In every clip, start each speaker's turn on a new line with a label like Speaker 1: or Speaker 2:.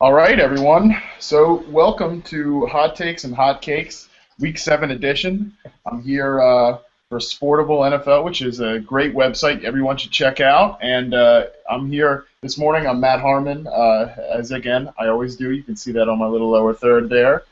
Speaker 1: All right, everyone. So, welcome to Hot Takes and Hot Cakes, Week 7 edition. I'm here for Sportable NFL, which is a great website everyone should check out. And I'm here this morning. I'm Matt Harmon, as again I always do. You can see that on my little lower third there.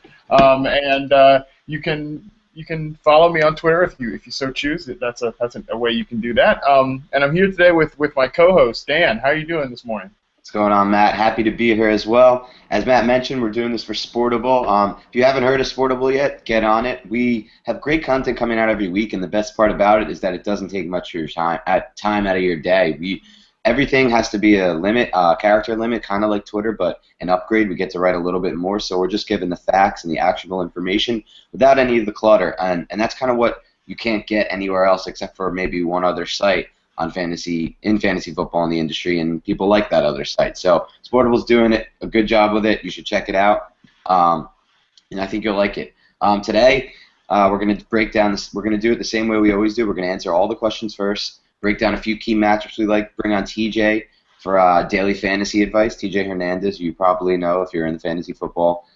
Speaker 1: You can follow me on Twitter if you so choose. That's a way you can do that. And I'm here today with my co-host Dan. How are you doing this morning?
Speaker 2: What's going on, Matt? Happy to be here as well. As Matt mentioned, we're doing this for Sportable. If you haven't heard of Sportable yet, get on it. We have great content coming out every week, and the best part about it is that it doesn't take much of your time out of your day. Everything has to be a limit, character limit, kind of like Twitter, but an upgrade. We get to write a little bit more, so we're just giving the facts and the actionable information without any of the clutter, and that's kind of what you can't get anywhere else except for maybe one other site on fantasy football in the industry, and people like that other site. So Sportable's doing a good job with it. You should check it out, and I think you'll like it. Today, we're going to break down this. We're going to do it the same way we always do. We're going to answer all the questions first, break down a few key matchups we like, bring on TJ for daily fantasy advice. TJ Hernandez, you probably know if you're in the fantasy football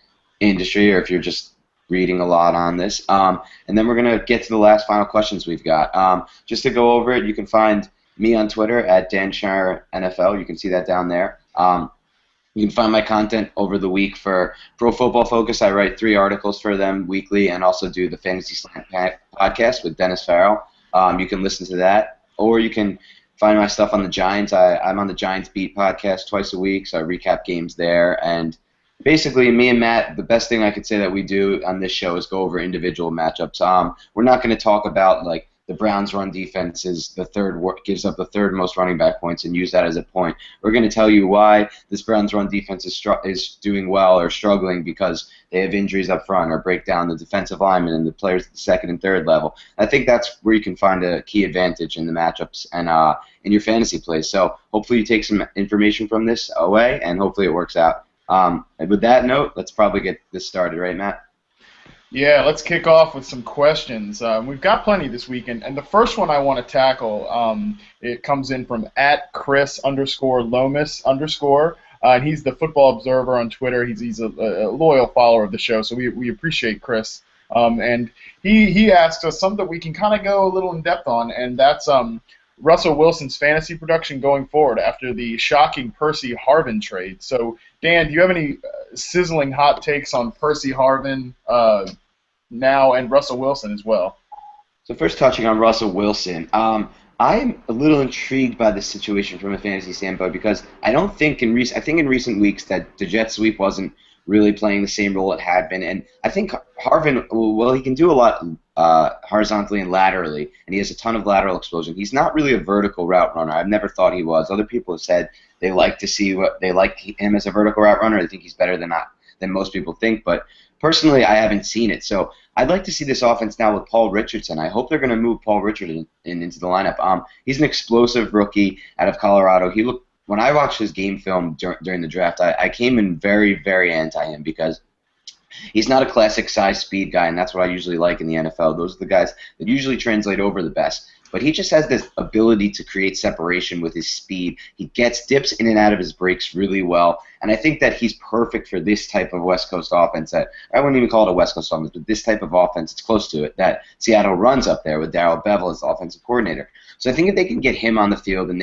Speaker 2: industry or if you're just reading a lot on this. And then we're going to get to the last final questions we've got. Just to go over it, you can find me on Twitter at Dan Schneier NFL. You can see that down there. You can find my content over the week for Pro Football Focus. I write 3 articles for them weekly and also do the Fantasy Slant podcast with Dennis Farrell. You can listen to that. Or you can find my stuff on the Giants. I'm on the Giants Beat podcast twice a week, so I recap games there. And basically, me and Matt, the best thing I could say that we do on this show is go over individual matchups. We're not going to talk about like the Browns' run defense gives up the third most running back points and use that as a point. We're going to tell you why this Browns' run defense is doing well or struggling because they have injuries up front, or break down the defensive linemen and the players at the second and third level. I think that's where you can find a key advantage in the matchups and in your fantasy plays. So hopefully you take some information from this away, and hopefully it works out. And with that note, let's probably get this started, right, Matt?
Speaker 1: Yeah, let's kick off with some questions. We've got plenty this weekend, and the first one I want to tackle, it comes in from @Chris_Lomas_, and he's the Football Observer on Twitter. He's a loyal follower of the show, so we appreciate Chris. And he asked us something that we can kind of go a little in depth on, and that's Russell Wilson's fantasy production going forward after the shocking Percy Harvin trade. So, Dan, do you have any sizzling hot takes on Percy Harvin now and Russell Wilson as well?
Speaker 2: So first, touching on Russell Wilson, I'm a little intrigued by this situation from a fantasy standpoint because I think in recent weeks that the jet sweep wasn't really playing the same role it had been, and I think Harvin, well, he can do a lot horizontally and laterally, and he has a ton of lateral explosion. He's not really a vertical route runner. I've never thought he was. Other people have said they like him as a vertical route runner. I think he's better than most people think, but personally, I haven't seen it. So I'd like to see this offense now with Paul Richardson. I hope they're going to move Paul Richardson into the lineup. He's an explosive rookie out of Colorado. When I watched his game film during the draft, I came in very, very anti him because he's not a classic size speed guy, and that's what I usually like in the NFL. Those are the guys that usually translate over the best. But he just has this ability to create separation with his speed. He dips in and out of his breaks really well, and I think that he's perfect for this type of West Coast offense. That I wouldn't even call it a West Coast offense, but this type of offense, it's close to it, that Seattle runs up there with Darrell Bevell as the offensive coordinator. So I think if they can get him on the field, and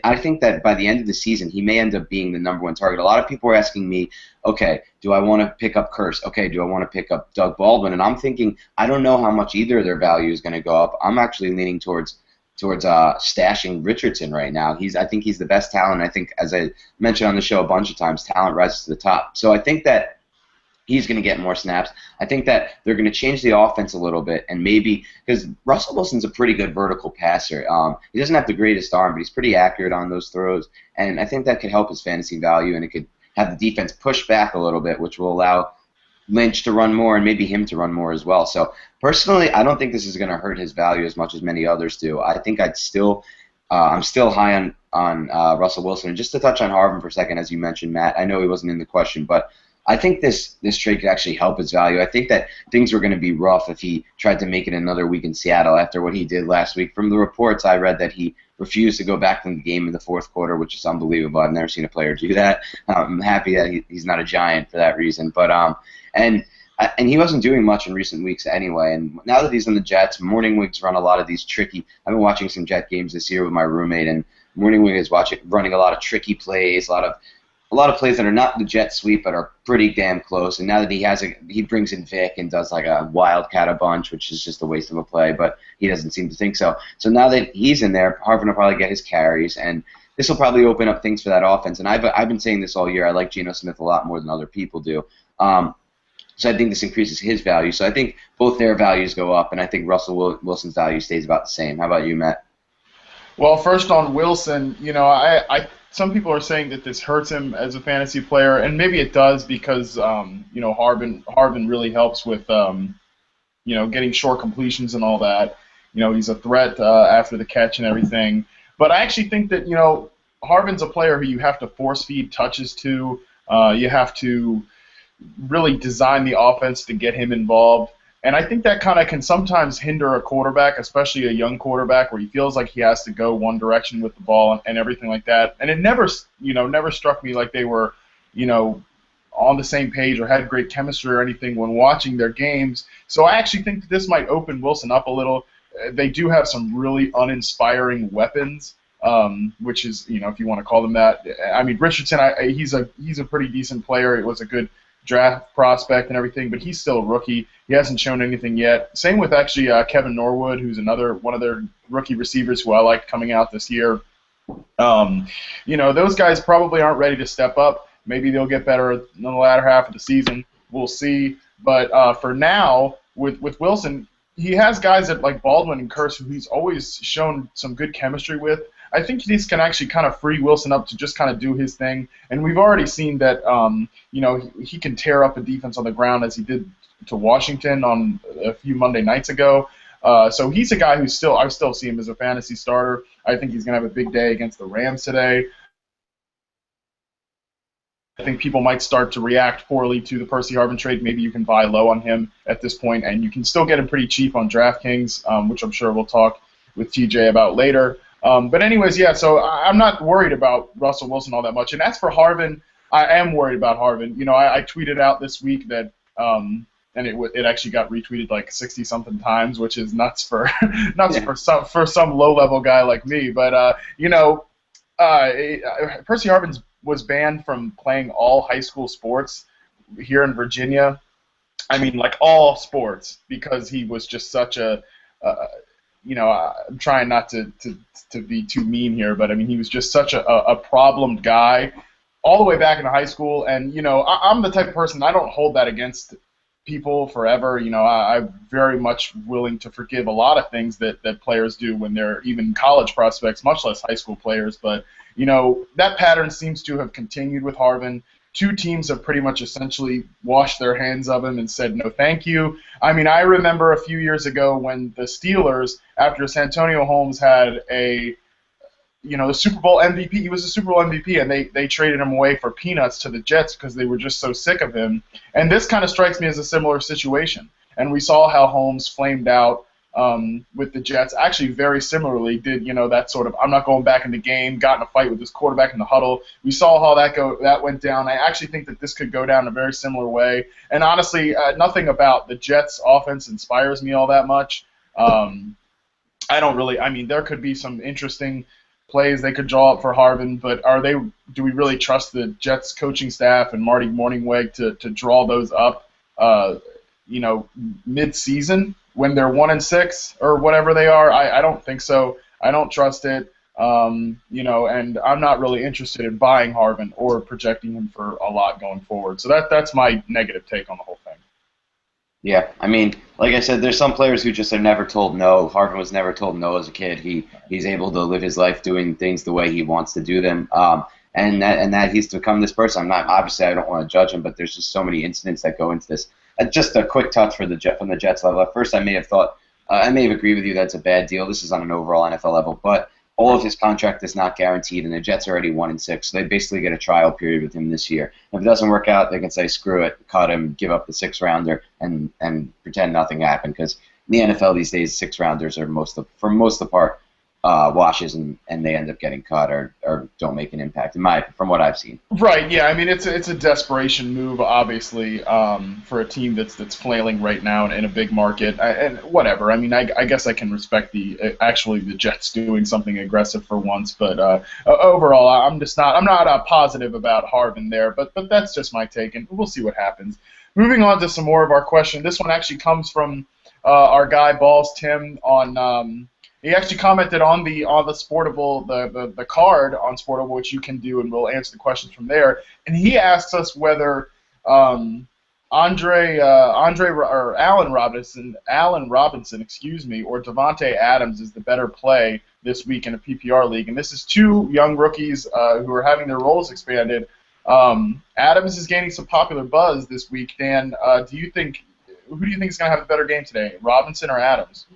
Speaker 2: I think that by the end of the season, he may end up being the #1 target. A lot of people are asking me, okay, do I want to pick up Curse? Okay, do I want to pick up Doug Baldwin? And I'm thinking, I don't know how much either of their value is going to go up. I'm actually leaning towards stashing Richardson right now. I think he's the best talent. I think, as I mentioned on the show a bunch of times, talent rises to the top. So I think that he's going to get more snaps. I think that they're going to change the offense a little bit, and maybe because Russell Wilson's a pretty good vertical passer. He doesn't have the greatest arm, but he's pretty accurate on those throws, and I think that could help his fantasy value, and it could have the defense push back a little bit, which will allow Lynch to run more and maybe him to run more as well. So personally, I don't think this is going to hurt his value as much as many others do. I think I'm still high on Russell Wilson. And just to touch on Harvin for a second, as you mentioned, Matt, I know he wasn't in the question, but I think this trade could actually help his value. I think that things were going to be rough if he tried to make it another week in Seattle after what he did last week. From the reports I read that he refused to go back in the game in the fourth quarter, which is unbelievable. I've never seen a player do that. I'm happy that he's not a Giant for that reason. But and he wasn't doing much in recent weeks anyway. And now that he's in the Jets, Morningwig's run a lot of these tricky. I've been watching some Jet games this year with my roommate, and Morningwig is running a lot of tricky plays, a lot of plays that are not the jet sweep but are pretty damn close. And now that he brings in Vic and does like a wildcat a bunch, which is just a waste of a play, but he doesn't seem to think so. So now that he's in there, Harvin will probably get his carries, and this will probably open up things for that offense. And I've been saying this all year. I like Geno Smith a lot more than other people do. So I think this increases his value. So I think both their values go up, and I think Russell Wilson's value stays about the same. How about you, Matt?
Speaker 1: Well, first on Wilson, some people are saying that this hurts him as a fantasy player, and maybe it does because Harvin really helps with getting short completions and all that. He's a threat after the catch and everything. But I actually think that Harvin's a player who you have to force feed touches to. You have to really design the offense to get him involved. And I think that kind of can sometimes hinder a quarterback, especially a young quarterback, where he feels like he has to go one direction with the ball and everything like that. And it never struck me like they were, on the same page or had great chemistry or anything when watching their games. So I actually think that this might open Wilson up a little. They do have some really uninspiring weapons, which is, if you want to call them that. I mean, Richardson, he's a pretty decent player. It was a good draft prospect and everything, but he's still a rookie. He hasn't shown anything yet. Same with actually Kevin Norwood, who's another one of their rookie receivers who I liked coming out this year. Those guys probably aren't ready to step up. Maybe they'll get better in the latter half of the season. We'll see. But for now, with Wilson, he has guys like Baldwin and Kearse who he's always shown some good chemistry with. I think this can actually kind of free Wilson up to just kind of do his thing. And we've already seen that, he can tear up a defense on the ground as he did to Washington on a few Monday nights ago. So he's a guy I still see him as a fantasy starter. I think he's going to have a big day against the Rams today. I think people might start to react poorly to the Percy Harvin trade. Maybe you can buy low on him at this point, and you can still get him pretty cheap on DraftKings, which I'm sure we'll talk with TJ about later. But anyways, yeah, so I'm not worried about Russell Wilson all that much. And as for Harvin, I am worried about Harvin. I tweeted out this week that, and it actually got retweeted like 60-something times, which is nuts for for some low-level guy like me. But, Percy Harvin was banned from playing all high school sports here in Virginia. I mean, like all sports, because he was just such a I'm trying not to be too mean here, but I mean, he was just such a problem guy all the way back in high school. And, I'm the type of person, I don't hold that against people forever. I'm very much willing to forgive a lot of things that players do when they're even college prospects, much less high school players. But, that pattern seems to have continued with Harvin. Two teams have pretty much essentially washed their hands of him and said no thank you. I mean, I remember a few years ago when the Steelers, after Santonio Holmes had the Super Bowl MVP, he was a Super Bowl MVP, and they traded him away for peanuts to the Jets because they were just so sick of him. And this kind of strikes me as a similar situation. And we saw how Holmes flamed out with the Jets, actually very similarly did, that sort of, I'm not going back in the game, got in a fight with his quarterback in the huddle. We saw how that went down. I actually think that this could go down a very similar way. And honestly, nothing about the Jets offense inspires me all that much. There could be some interesting plays they could draw up for Harvin, but do we really trust the Jets coaching staff and Marty Morningweg to draw those up, mid-season? When they're 1-6 or whatever they are, I don't think so. I don't trust it, and I'm not really interested in buying Harvin or projecting him for a lot going forward. So that's my negative take on the whole thing.
Speaker 2: Yeah, I mean, like I said, there's some players who just are never told no. Harvin was never told no as a kid. He's able to live his life doing things the way he wants to do them, and that he's become this person. I don't want to judge him, but there's just so many incidents that go into this. Just a quick touch from the Jets level. At first, I may have agreed with you that's a bad deal. This is on an overall NFL level, but all of his contract is not guaranteed, and the Jets are already 1-6, so they basically get a trial period with him this year. If it doesn't work out, they can say screw it, cut him, give up the 6-rounder, and pretend nothing happened. Because in the NFL these days, 6-rounders are for most of the part washes and they end up getting cut or don't make an impact from what I've seen.
Speaker 1: Right. Yeah. I mean, it's a desperation move, obviously, for a team that's flailing right now in a big market. And whatever. I mean, I guess I can respect the Jets doing something aggressive for once. But overall, I'm not positive about Harvin there. But that's just my take, and we'll see what happens. Moving on to some more of our questions. This one actually comes from our guy Balls Tim on. He actually commented on the Sportable the card on Sportable, which you can do, and we'll answer the questions from there. And he asks us whether Allen Robinson, or Devontae Adams is the better play this week in a PPR league. And this is two young rookies who are having their roles expanded. Adams is gaining some popular buzz this week. Dan, who do you think is going to have a better game today, Robinson or Adams?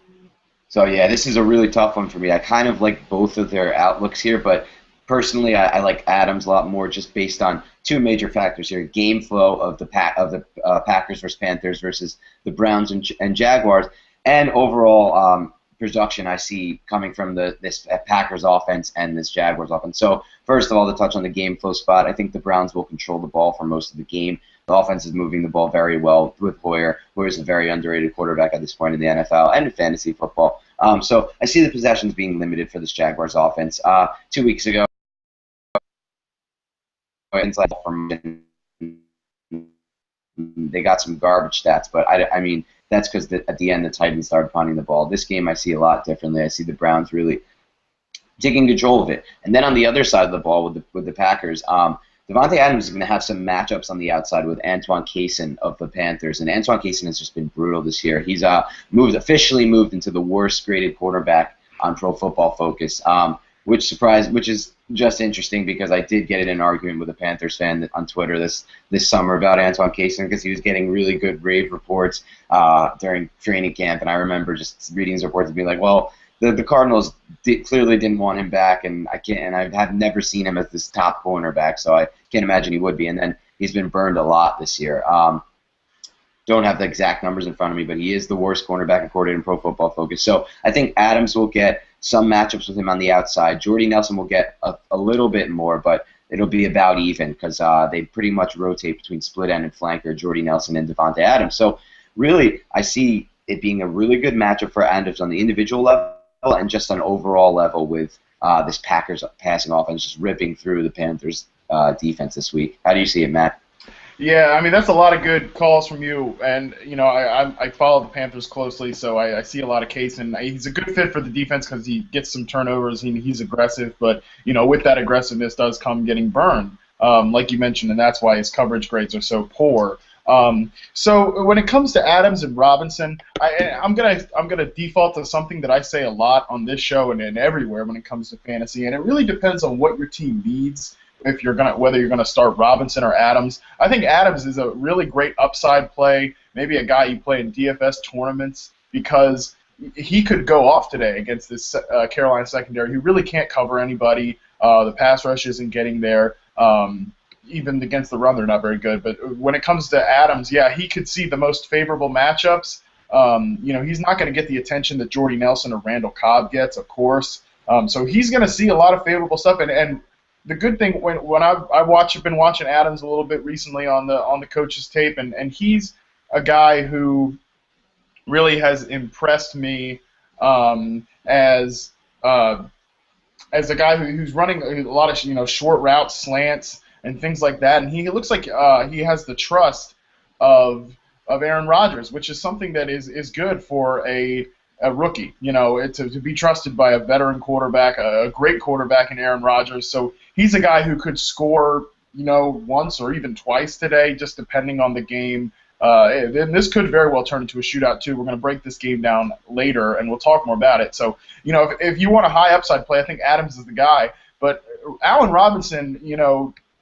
Speaker 2: So, yeah, this is a really tough one for me. I kind of like both of their outlooks here, but personally I like Adams a lot more just based on two major factors here. Game flow of the Packers versus Panthers versus the Browns and Jaguars, and overall production I see coming from this Packers offense and this Jaguars offense. So, first of all, to touch on the game flow spot, I think the Browns will control the ball for most of the game. The offense is moving the ball very well with Hoyer. Hoyer's a very underrated quarterback at this point in the NFL and in fantasy football. So I see the possessions being limited for this Jaguars offense. 2 weeks ago, they got some garbage stats, but I mean that's because at the end the Titans started punting the ball. This game I see a lot differently. I see the Browns really taking control of it. And then on the other side of the ball with the Packers, Devontae Adams is going to have some matchups on the outside with Antoine Cason of the Panthers, and Antoine Cason has just been brutal this year. He's officially moved into the worst graded quarterback on Pro Football Focus, which is just interesting because I did get in an argument with a Panthers fan on Twitter this summer about Antoine Cason because he was getting really good rave reports during training camp, and I remember just reading his reports and being like, well, the Cardinals clearly didn't want him back, and I have never seen him as this top cornerback, so I can't imagine he would be. And then he's been burned a lot this year. Don't have the exact numbers in front of me, but he is the worst cornerback according to Pro Football Focus. So I think Adams will get some matchups with him on the outside. Jordy Nelson will get a little bit more, but it'll be about even because they pretty much rotate between split end and flanker, Jordy Nelson and Devontae Adams. So really, I see it being a really good matchup for Adams on the individual level and just on overall level with this Packers passing offense just ripping through the Panthers defense this week. How do you see it, Matt?
Speaker 1: Yeah, I mean, that's a lot of good calls from you. And, I follow the Panthers closely, so I see a lot of case. And he's a good fit for the defense because he gets some turnovers. He's aggressive. But, with that aggressiveness does come getting burned, like you mentioned, and that's why his coverage grades are so poor. So when it comes to Adams and Robinson, I'm gonna default to something that I say a lot on this show and everywhere when it comes to fantasy, and it really depends on what your team needs. Whether you're gonna start Robinson or Adams, I think Adams is a really great upside play, maybe a guy you play in DFS tournaments because he could go off today against this Carolina secondary who really can't cover anybody. The pass rush isn't getting there. Even against the run, they're not very good. But when it comes to Adams, yeah, he could see the most favorable matchups. He's not going to get the attention that Jordy Nelson or Randall Cobb gets, of course. So he's going to see a lot of favorable stuff. And the good thing when I've been watching Adams a little bit recently on the coach's tape, and he's a guy who really has impressed me as a guy who's running a lot of short routes, slants, and things like that, and he looks like he has the trust of Aaron Rodgers, which is something that is good for a rookie. To be trusted by a veteran quarterback, a great quarterback in Aaron Rodgers. So he's a guy who could score, once or even twice today, just depending on the game. And this could very well turn into a shootout too. We're going to break this game down later, and we'll talk more about it. So if you want a high upside play, I think Adams is the guy. But Allen Robinson,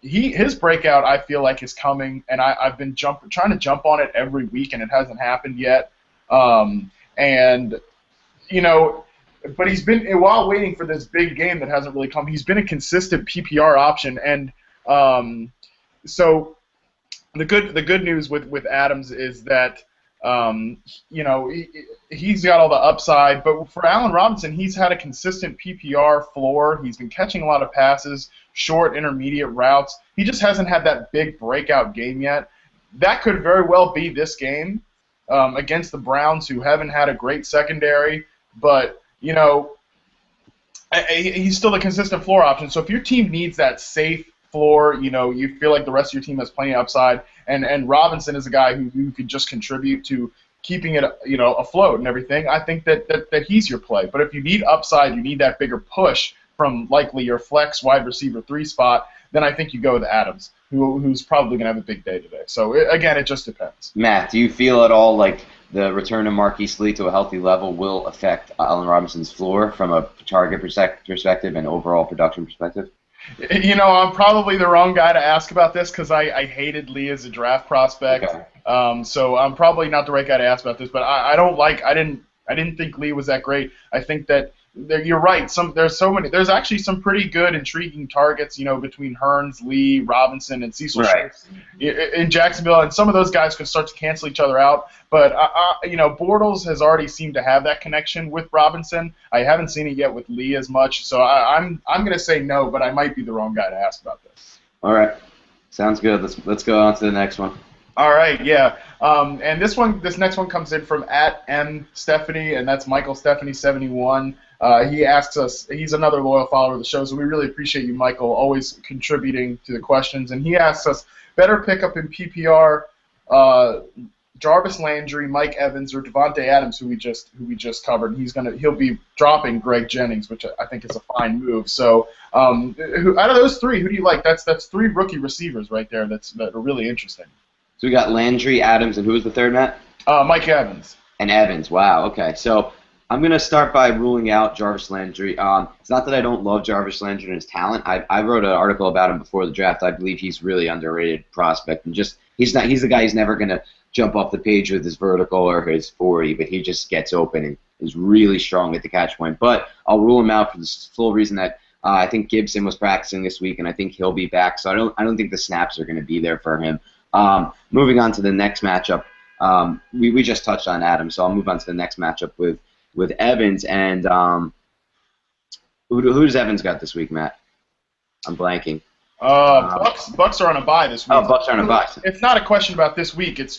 Speaker 1: his breakout, I feel like, is coming, and I've been trying to jump on it every week, and it hasn't happened yet. But he's been, while waiting for this big game that hasn't really come, he's been a consistent PPR option, and so the good news with Adams is that You know, he's got all the upside. But for Allen Robinson, he's had a consistent PPR floor. He's been catching a lot of passes, short, intermediate routes. He just hasn't had that big breakout game yet. That could very well be this game against the Browns, who haven't had a great secondary. But, you know, he's still a consistent floor option. So if your team needs that safe floor, you know, you feel like the rest of your team has plenty of upside, and Robinson is a guy who could just contribute to keeping it, you know, afloat and everything, I think that he's your play. But if you need upside, you need that bigger push from likely your flex wide receiver 3 spot, then I think you go with Adams, who's probably going to have a big day today. So, again, it just depends.
Speaker 2: Matt, do you feel at all like the return of Marquise Lee to a healthy level will affect Allen Robinson's floor from a target perspective and overall production perspective?
Speaker 1: You know, I'm probably the wrong guy to ask about this because I hated Lee as a draft prospect. Okay. So I'm probably not the right guy to ask about this. But I didn't think Lee was that great. I think that you're right. There's actually some pretty good, intriguing targets, you know, between Hearns, Lee, Robinson, and Cecil Shorts in Jacksonville, and some of those guys could start to cancel each other out. But you know, Bortles has already seemed to have that connection with Robinson. I haven't seen it yet with Lee as much, so I'm going to say no, but I might be the wrong guy to ask about this.
Speaker 2: All right, sounds good. Let's go on to the next one.
Speaker 1: All right, yeah. And this next one comes in from @mstephanie, and that's Michael Stephanie 71. He asks us. He's another loyal follower of the show, so we really appreciate you, Michael, always contributing to the questions. And he asks us, better pickup in PPR, Jarvis Landry, Mike Evans, or Devontae Adams, who we just covered. And he'll be dropping Greg Jennings, which I think is a fine move. So, out of those three, who do you like? That's 3 rookie receivers right there that are really interesting.
Speaker 2: So we got Landry, Adams, and who was the third, Matt?
Speaker 1: Mike Evans.
Speaker 2: And Evans. Wow. Okay. So I'm going to start by ruling out Jarvis Landry. It's not that I don't love Jarvis Landry and his talent. I wrote an article about him before the draft. I believe he's really underrated prospect, and just he's the guy who's never going to jump off the page with his vertical or his 40, but he just gets open and is really strong at the catch point. But I'll rule him out for the full reason that I think Gibson was practicing this week, and I think he'll be back. So I don't think the snaps are going to be there for him. Moving on to the next matchup, we just touched on Adams, so I'll move on to the next matchup with Evans. And who does Evans got this week, Matt? I'm blanking.
Speaker 1: Bucks are on a bye this week.
Speaker 2: Oh, Bucks are on a bye.
Speaker 1: It's not a question about this week. It's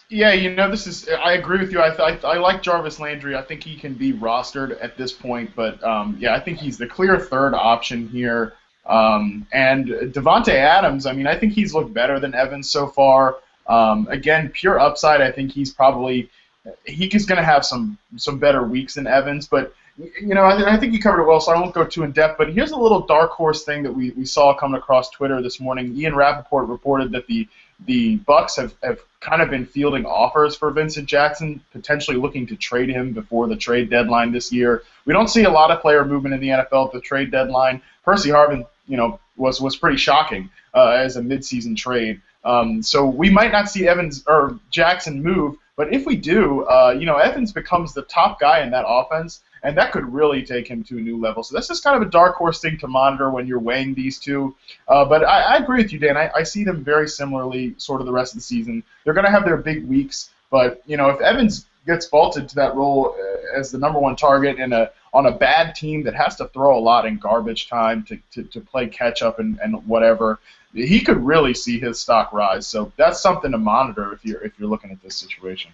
Speaker 1: Yeah, this is. I agree with you. I like Jarvis Landry. I think he can be rostered at this point, but yeah, I think he's the clear third option here. And Devonte Adams. I mean, I think he's looked better than Evans so far. Again, pure upside. I think he's going to have some better weeks than Evans, but I think you covered it well, so I won't go too in depth. But here's a little dark horse thing that we saw coming across Twitter this morning. Ian Rappaport reported that the Bucks have kind of been fielding offers for Vincent Jackson, potentially looking to trade him before the trade deadline this year. We don't see a lot of player movement in the NFL at the trade deadline. Percy Harvin, was pretty shocking as a midseason trade. So we might not see Evans or Jackson move, but if we do, Evans becomes the top guy in that offense, and that could really take him to a new level. So that's just kind of a dark horse thing to monitor when you're weighing these two. But I agree with you, Dan. I see them very similarly sort of the rest of the season. They're going to have their big weeks, but if Evans gets vaulted to that role as the number one target on a bad team that has to throw a lot in garbage time to play catch up and whatever, he could really see his stock rise. So that's something to monitor if you're looking at this situation.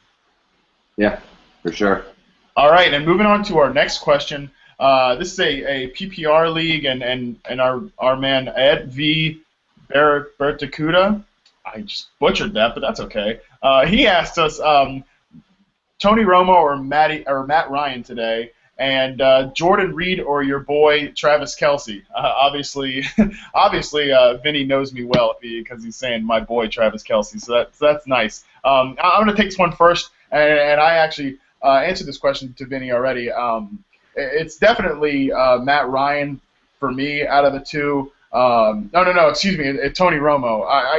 Speaker 2: Yeah, for sure.
Speaker 1: All right, and moving on to our next question. This is a PPR league, and our man Ed V. Bertacuda. I just butchered that, but that's okay. He asked us Tony Romo or Matt Ryan today, and Jordan Reed or your boy Travis Kelce. Obviously, Vinny knows me well because he's saying my boy Travis Kelce, so that's nice. I'm going to take this one first, and I actually answered this question to Vinny already. It's definitely Matt Ryan for me out of the two. No, excuse me, Tony Romo. I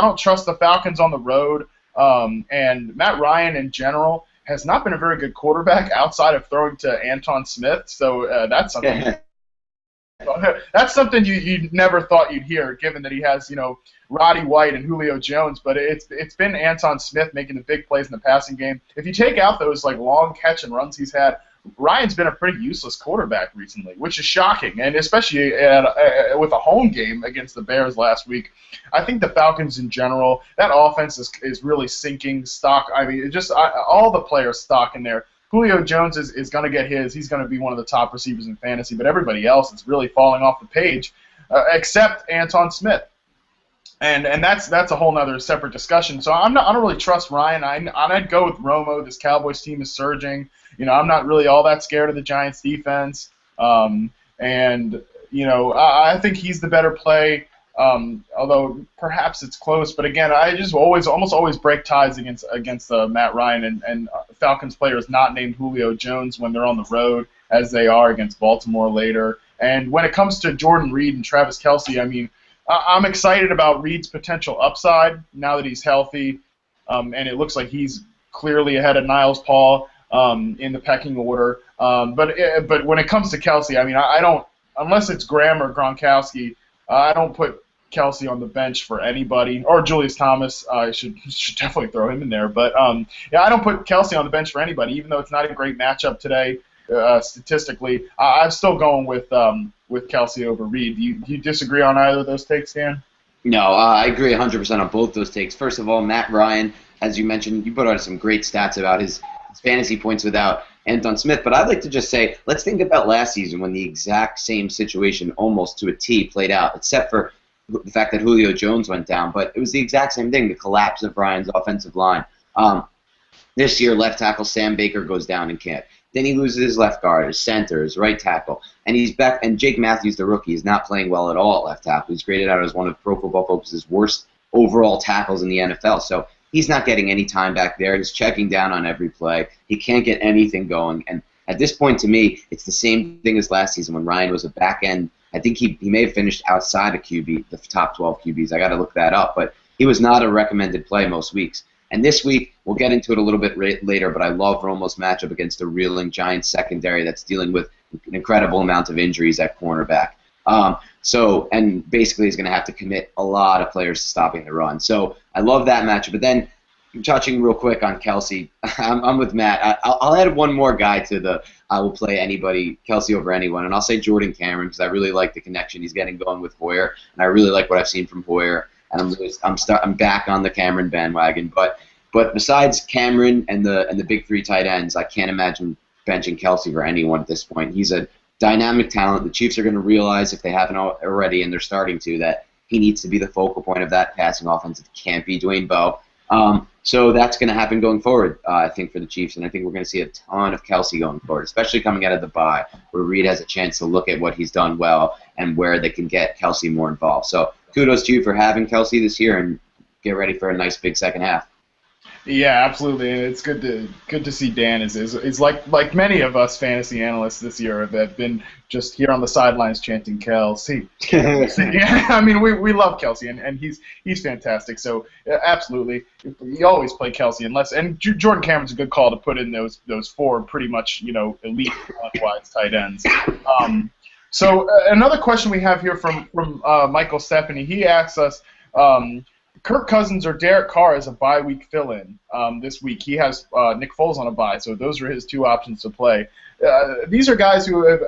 Speaker 1: don't trust the Falcons on the road, and Matt Ryan in general has not been a very good quarterback outside of throwing to Anton Smith. So that's something. That's something you never thought you'd hear, given that he has Roddy White and Julio Jones. But it's been Anton Smith making the big plays in the passing game. If you take out those long catch and runs he's had, Ryan's been a pretty useless quarterback recently, which is shocking, and especially with a home game against the Bears last week. I think the Falcons in general, that offense is really sinking stock. I mean, all the players' stock in there. Julio Jones is going to get his. He's going to be one of the top receivers in fantasy, but everybody else is really falling off the page, except Anton Smith. And that's a whole other separate discussion. So I don't really trust Ryan. I'd go with Romo. This Cowboys team is surging. I'm not really all that scared of the Giants defense. I think he's the better play. Although perhaps it's close, but again, I just almost always break ties against Matt Ryan and Falcons players not named Julio Jones when they're on the road, as they are against Baltimore later. And when it comes to Jordan Reed and Travis Kelce, I mean, I'm excited about Reed's potential upside now that he's healthy, and it looks like he's clearly ahead of Niles Paul in the pecking order. But when it comes to Kelce, I mean, I don't, unless it's Graham or Gronkowski, I don't put Kelce on the bench for anybody, or Julius Thomas. I should definitely throw him in there. But I don't put Kelce on the bench for anybody, even though it's not a great matchup today statistically. I'm still going with Kelce over Reed. Do you disagree on either of those takes, Dan?
Speaker 2: No, I agree 100% on both those takes. First of all, Matt Ryan, as you mentioned, you put out some great stats about his fantasy points without Anton Smith, but I'd like to just say, let's think about last season when the exact same situation almost to a T played out, except for the fact that Julio Jones went down, but it was the exact same thing, the collapse of Ryan's offensive line. This year, left tackle Sam Baker goes down and can't. Then he loses his left guard, his center, his right tackle, and he's back. And Jake Matthews, the rookie, is not playing well at all at left tackle. He's graded out as one of Pro Football Focus's worst overall tackles in the NFL. So he's not getting any time back there. He's checking down on every play. He can't get anything going. And at this point, to me, it's the same thing as last season when Ryan was a back end. I think he may have finished outside of QB, the top 12 QBs. I got to look that up. But he was not a recommended play most weeks. And this week, we'll get into it a little bit later, but I love Romo's matchup against a reeling Giants secondary that's dealing with an incredible amount of injuries at cornerback. And basically he's going to have to commit a lot of players to stopping the run. So I love that matchup. But then, touching real quick on Kelce, I'm with Matt. I'll add one more guy to the I will play anybody, Kelce over anyone, and I'll say Jordan Cameron because I really like the connection he's getting going with Hoyer, and I really like what I've seen from Hoyer. And I'm back on the Cameron bandwagon. But But besides Cameron and the big three tight ends, I can't imagine benching Kelsey for anyone at this point. He's a dynamic talent. The Chiefs are going to realize, if they haven't already, and they're starting to, that he needs to be the focal point of that passing offense. It can't be Dwayne Bowe. So that's going to happen going forward, I think, for the Chiefs, and I think we're going to see a ton of Kelsey going forward, especially coming out of the bye, where Reed has a chance to look at what he's done well and where they can get Kelsey more involved. So kudos to you for having Kelsey this year, and get ready for a nice big second half.
Speaker 1: Yeah, absolutely, and it's good to see Dan is like many of us fantasy analysts this year have been just here on the sidelines chanting Kelsey. Yeah, I mean we love Kelsey and he's fantastic. So absolutely, you always play Kelsey and Jordan Cameron's a good call to put in those four pretty much elite wise tight ends. So another question we have here from Michael Stephanie. He asks us. Kirk Cousins or Derek Carr as a bye week fill-in this week. He has Nick Foles on a bye, so those are his two options to play. These are guys who have,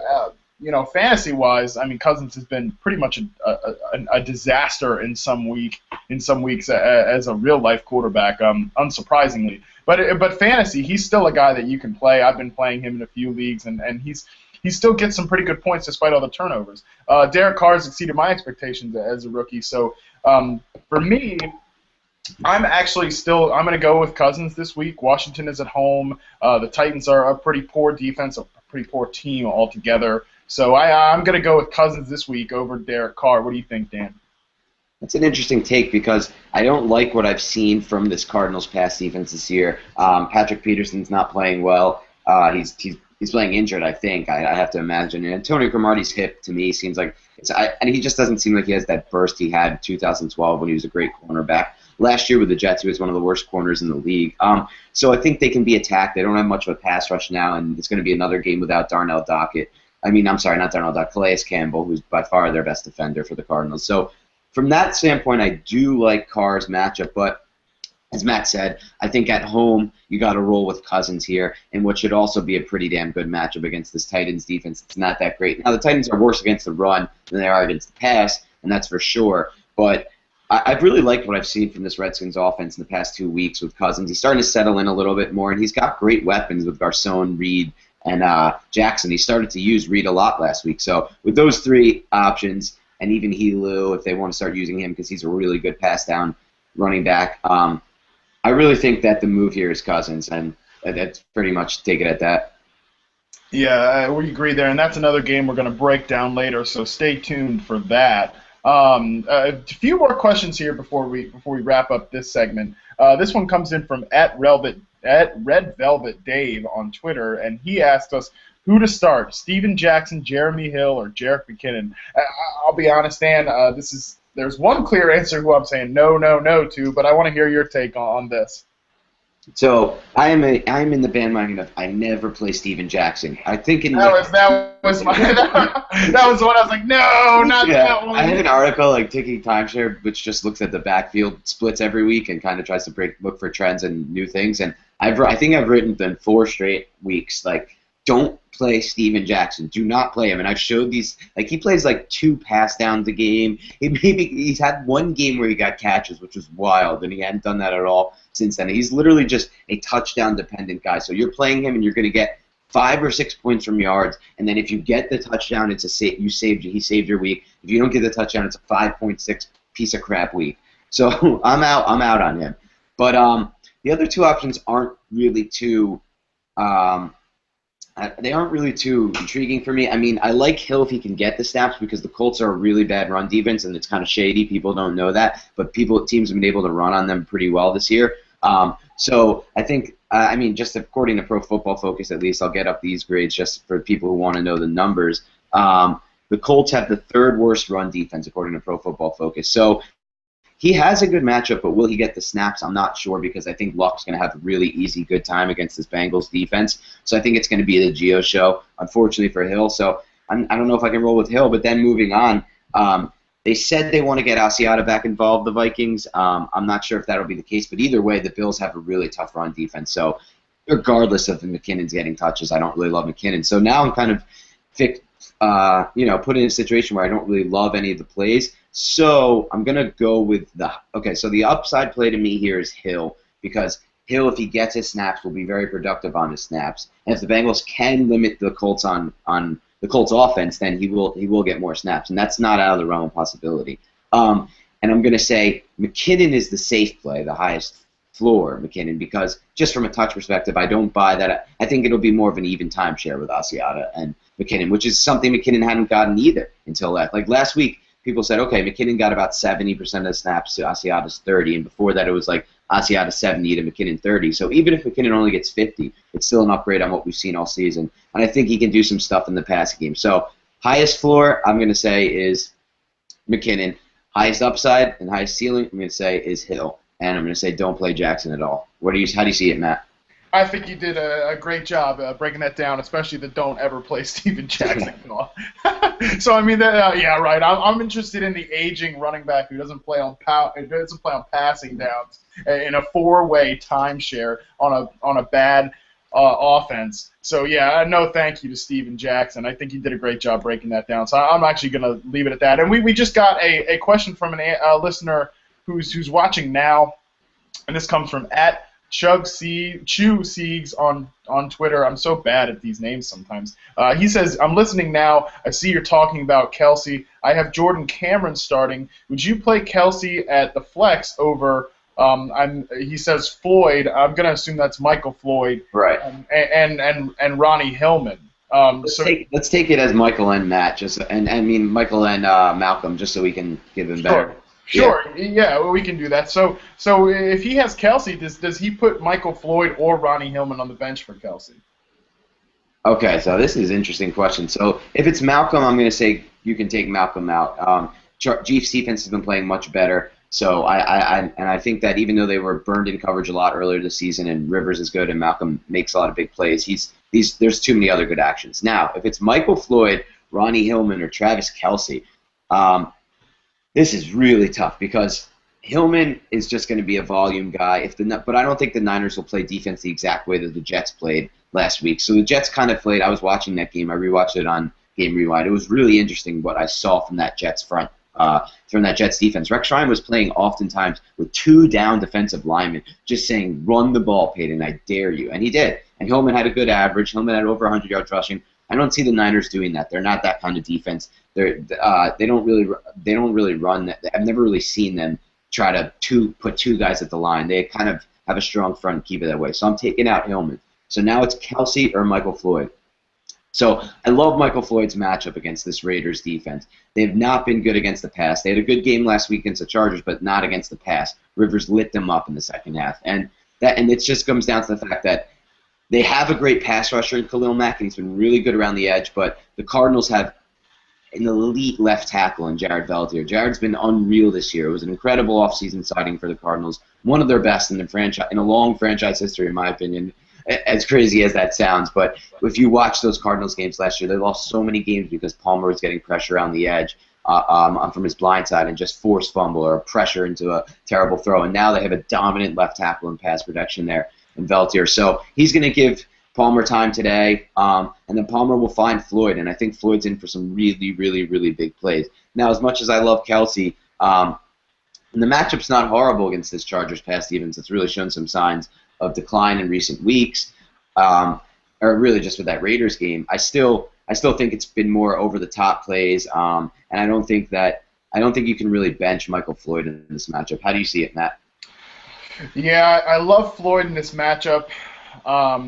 Speaker 1: fantasy-wise, I mean, Cousins has been pretty much a disaster in some weeks as a real-life quarterback, unsurprisingly. But fantasy, he's still a guy that you can play. I've been playing him in a few leagues, and he still gets some pretty good points despite all the turnovers. Derek Carr has exceeded my expectations as a rookie, so for me, I'm going to go with Cousins this week. Washington is at home. The Titans are a pretty poor defense, a pretty poor team altogether. So I'm going to go with Cousins this week over Derek Carr. What do you think, Dan?
Speaker 2: That's an interesting take because I don't like what I've seen from this Cardinals pass defense this year. Patrick Peterson's not playing well. He's playing injured, I think. I have to imagine. And Antonio Cromartie's hip, to me, seems like and he just doesn't seem like he has that burst he had in 2012 when he was a great cornerback. Last year with the Jets, he was one of the worst corners in the league. So I think they can be attacked. They don't have much of a pass rush now, and it's going to be another game without Darnell Dockett. I mean, I'm sorry, not Darnell Dockett, Calais Campbell, who's by far their best defender for the Cardinals. So from that standpoint, I do like Carr's matchup, but as Matt said, I think at home you got to roll with Cousins here, in what should also be a pretty damn good matchup against this Titans defense. It's not that great. Now the Titans are worse against the run than they are against the pass, and that's for sure. But I've really liked what I've seen from this Redskins offense in the past 2 weeks with Cousins. He's starting to settle in a little bit more, and he's got great weapons with Garcon, Reed, and Jackson. He started to use Reed a lot last week. So with those three options, and even Helu, if they want to start using him because he's a really good pass down running back, I really think that the move here is Cousins, and that's pretty much take it at that.
Speaker 1: Yeah, we agree there, and that's another game we're going to break down later, so stay tuned for that. A few more questions here before we wrap up this segment. This one comes in from at Red Velvet Dave on Twitter, and he asked us who to start: Steven Jackson, Jeremy Hill, or Jerick McKinnon. I'll be honest, Dan. There's one clear answer who I'm saying no to, but I want to hear your take on this.
Speaker 2: So I'm in the bandwagon of I never play Steven Jackson. I think
Speaker 1: that was the one I was like, no, not that one.
Speaker 2: I have an article like Taking Timeshare, which just looks at the backfield splits every week and kind of tries to look for trends and new things. And I think I've written in 4 straight weeks like, don't play Steven Jackson. Do not play him. And I've showed these, like he plays like 2 pass downs a game. He's had 1 game where he got catches, which was wild, and he hadn't done that at all since then. He's literally just a touchdown dependent guy. So you're playing him and you're going to get 5 or 6 points from yards, and then if you get the touchdown, he saved your week. If you don't get the touchdown, it's a 5.6 piece of crap week. So I'm out on him. But the other 2 options aren't really too intriguing for me. I mean, I like Hill if he can get the snaps because the Colts are a really bad run defense and it's kind of shady. People don't know that, but teams have been able to run on them pretty well this year. So I think, just according to Pro Football Focus, at least I'll get up these grades just for people who want to know the numbers. The Colts have the 3rd worst run defense according to Pro Football Focus. So he has a good matchup, but will he get the snaps? I'm not sure because I think Luck's going to have a really easy, good time against this Bengals defense. So I think it's going to be the Geo show, unfortunately for Hill. So I don't know if I can roll with Hill. But then moving on, they said they want to get Asiata back involved, the Vikings. I'm not sure if that'll be the case. But either way, the Bills have a really tough run defense. So regardless of McKinnon's getting touches, I don't really love McKinnon. So now I'm kind of put in a situation where I don't really love any of the plays. So I'm going to go with so the upside play to me here is Hill because Hill, if he gets his snaps, will be very productive on his snaps. And if the Bengals can limit the Colts on the Colts offense, then he will get more snaps, and that's not out of the realm of possibility. And I'm going to say McKinnon is the safe play, the highest floor McKinnon, because just from a touch perspective, I don't buy that. I think it'll be more of an even timeshare with Asiata and McKinnon, which is something McKinnon hadn't gotten either until last week. People said, okay, McKinnon got about 70% of the snaps to Asiata's 30, and before that it was like Asiata 70 to McKinnon 30. So even if McKinnon only gets 50, it's still an upgrade on what we've seen all season. And I think he can do some stuff in the passing game. So highest floor, I'm going to say, is McKinnon. Highest upside and highest ceiling, I'm going to say, is Hill. And I'm going to say don't play Jackson at all. How do you see it, Matt?
Speaker 1: I think you did a great job breaking that down, especially the don't ever play Steven Jackson at all. So I mean, yeah, right. I'm interested in the aging running back who doesn't play on passing downs in a four-way timeshare on a bad offense. So yeah, no thank you to Steven Jackson. I think you did a great job breaking that down. So I'm actually going to leave it at that. And we just got a question from a listener who's watching now, and this comes from Chew Siegs on Twitter. I'm so bad at these names sometimes. He says, I'm listening now. I see you're talking about Kelsey. I have Jordan Cameron starting. Would you play Kelsey at the flex over, he says Floyd. I'm going to assume that's Michael Floyd.
Speaker 2: Right.
Speaker 1: And Ronnie Hillman.
Speaker 2: Let's take it as Michael and Matt, Michael and Malcolm, just so we can give him better.
Speaker 1: Sure. Yeah, well, we can do that. So if he has Kelsey, does he put Michael Floyd or Ronnie Hillman on the bench for Kelsey?
Speaker 2: Okay, so this is an interesting question. So if it's Malcolm, I'm going to say you can take Malcolm out. Chiefs defense has been playing much better. So I think that even though they were burned in coverage a lot earlier this season, and Rivers is good and Malcolm makes a lot of big plays, there's too many other good actions. Now, if it's Michael Floyd, Ronnie Hillman, or Travis Kelsey, this is really tough because Hillman is just going to be a volume guy. But I don't think the Niners will play defense the exact way that the Jets played last week. So the Jets kind of played. I was watching that game. I rewatched it on Game Rewind. It was really interesting what I saw from that Jets front, from that Jets defense. Rex Ryan was playing oftentimes with two down defensive linemen, just saying, "Run the ball, Peyton. I dare you," and he did. And Hillman had a good average. Hillman had over 100 yards rushing. I don't see the Niners doing that. They're not that kind of defense. They don't really run that. I've never really seen them try to put two guys at the line. They kind of have a strong front and keep it that way. So I'm taking out Hillman. So now it's Kelsey or Michael Floyd. So I love Michael Floyd's matchup against this Raiders defense. They've not been good against the pass. They had a good game last week against the Chargers, but not against the pass. Rivers lit them up in the second half, and it just comes down to the fact that they have a great pass rusher in Khalil Mack, and he's been really good around the edge, but the Cardinals have an elite left tackle in Jared Veldheer. Jared's been unreal this year. It was an incredible offseason signing for the Cardinals, one of their best in a long franchise history, in my opinion, as crazy as that sounds. But if you watch those Cardinals games last year, they lost so many games because Palmer was getting pressure around the edge from his blind side and just forced fumble or pressure into a terrible throw. And now they have a dominant left tackle in pass protection there in Veldheer. So he's going to give Palmer time today, and then Palmer will find Floyd, and I think Floyd's in for some really, really, really big plays. Now, as much as I love Kelsey, and the matchup's not horrible against this Chargers pass defense. It's really shown some signs of decline in recent weeks, or really just with that Raiders game. I still think it's been more over the top plays, and I don't think you can really bench Michael Floyd in this matchup. How do you see it, Matt?
Speaker 1: Yeah, I love Floyd in this matchup.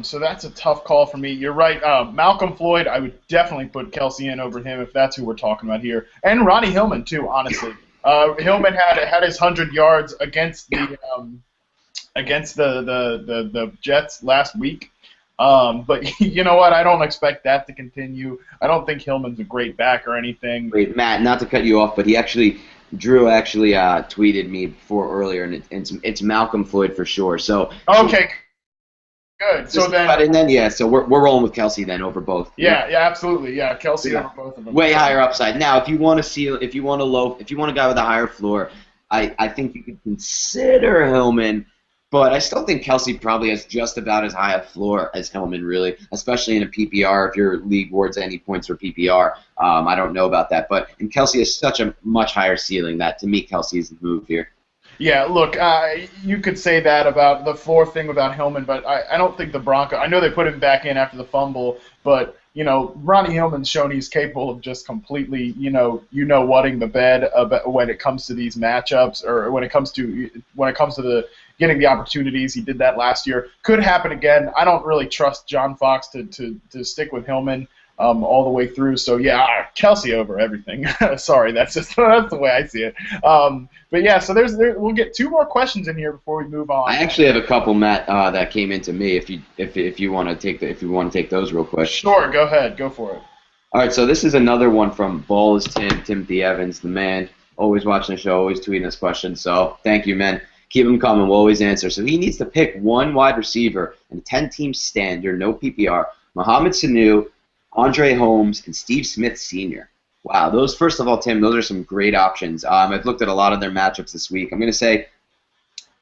Speaker 1: So that's a tough call for me. You're right. Malcolm Floyd, I would definitely put Kelsey in over him if that's who we're talking about here. And Ronnie Hillman, too, honestly. Hillman had his 100 yards against the Jets last week. But you know what? I don't expect that to continue. I don't think Hillman's a great back or anything.
Speaker 2: Wait, Matt, not to cut you off, but Drew actually tweeted me before earlier, and it's Malcolm Floyd for sure. So
Speaker 1: okay. Good. So
Speaker 2: so we're rolling with Kelsey then over both.
Speaker 1: Yeah, absolutely. Yeah, Kelsey over both of them.
Speaker 2: Way higher upside. Now, if you want a guy with a higher floor, I think you could consider Hillman, but I still think Kelsey probably has just about as high a floor as Hillman, really, especially in a PPR. If your league awards any points for PPR, I don't know about that, and Kelsey has such a much higher ceiling that to me Kelsey is the move here.
Speaker 1: Yeah, look, you could say that about the floor thing without Hillman, but I don't think the Broncos. I know they put him back in after the fumble, but Ronnie Hillman's shown he's capable of just completely, whatting the bed about when it comes to these matchups, or when it comes to the getting the opportunities. He did that last year. Could happen again. I don't really trust John Fox to stick with Hillman all the way through. So yeah, Kelsey over everything. Sorry, that's the way I see it. But yeah, so we'll get two more questions in here before we move on.
Speaker 2: I actually have a couple, Matt, that came into me. If you want to take those real quick.
Speaker 1: Sure, go ahead, go for it.
Speaker 2: All right, so this is another one from Ball is Timothy Evans, the man, always watching the show, always tweeting us questions. So thank you, man. Keep them coming. We'll always answer. So he needs to pick one wide receiver in a 10-team standard, no PPR. Mohamed Sanu, Andre Holmes, and Steve Smith Sr. Wow, first of all, Tim, those are some great options. I've looked at a lot of their matchups this week. I'm going to say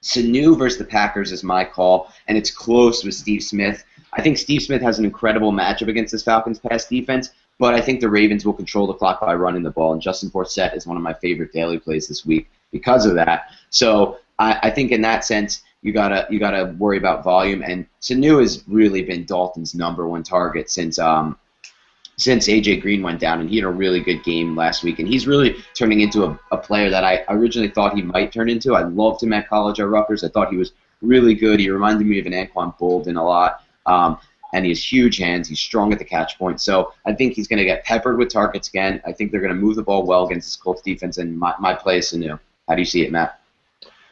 Speaker 2: Sanu versus the Packers is my call, and it's close with Steve Smith. I think Steve Smith has an incredible matchup against this Falcons pass defense, but I think the Ravens will control the clock by running the ball, and Justin Forsett is one of my favorite daily plays this week because of that. So I think in that sense, you gotta worry about volume, and Sanu has really been Dalton's #1 target since A.J. Green went down, and he had a really good game last week, and he's really turning into a player that I originally thought he might turn into. I loved him at college at Rutgers. I thought he was really good. He reminded me of an Anquan Boldin a lot, and he has huge hands. He's strong at the catch point, so I think he's going to get peppered with targets again. I think they're going to move the ball well against this Colts defense, and my play is Sanu. How do you see it, Matt?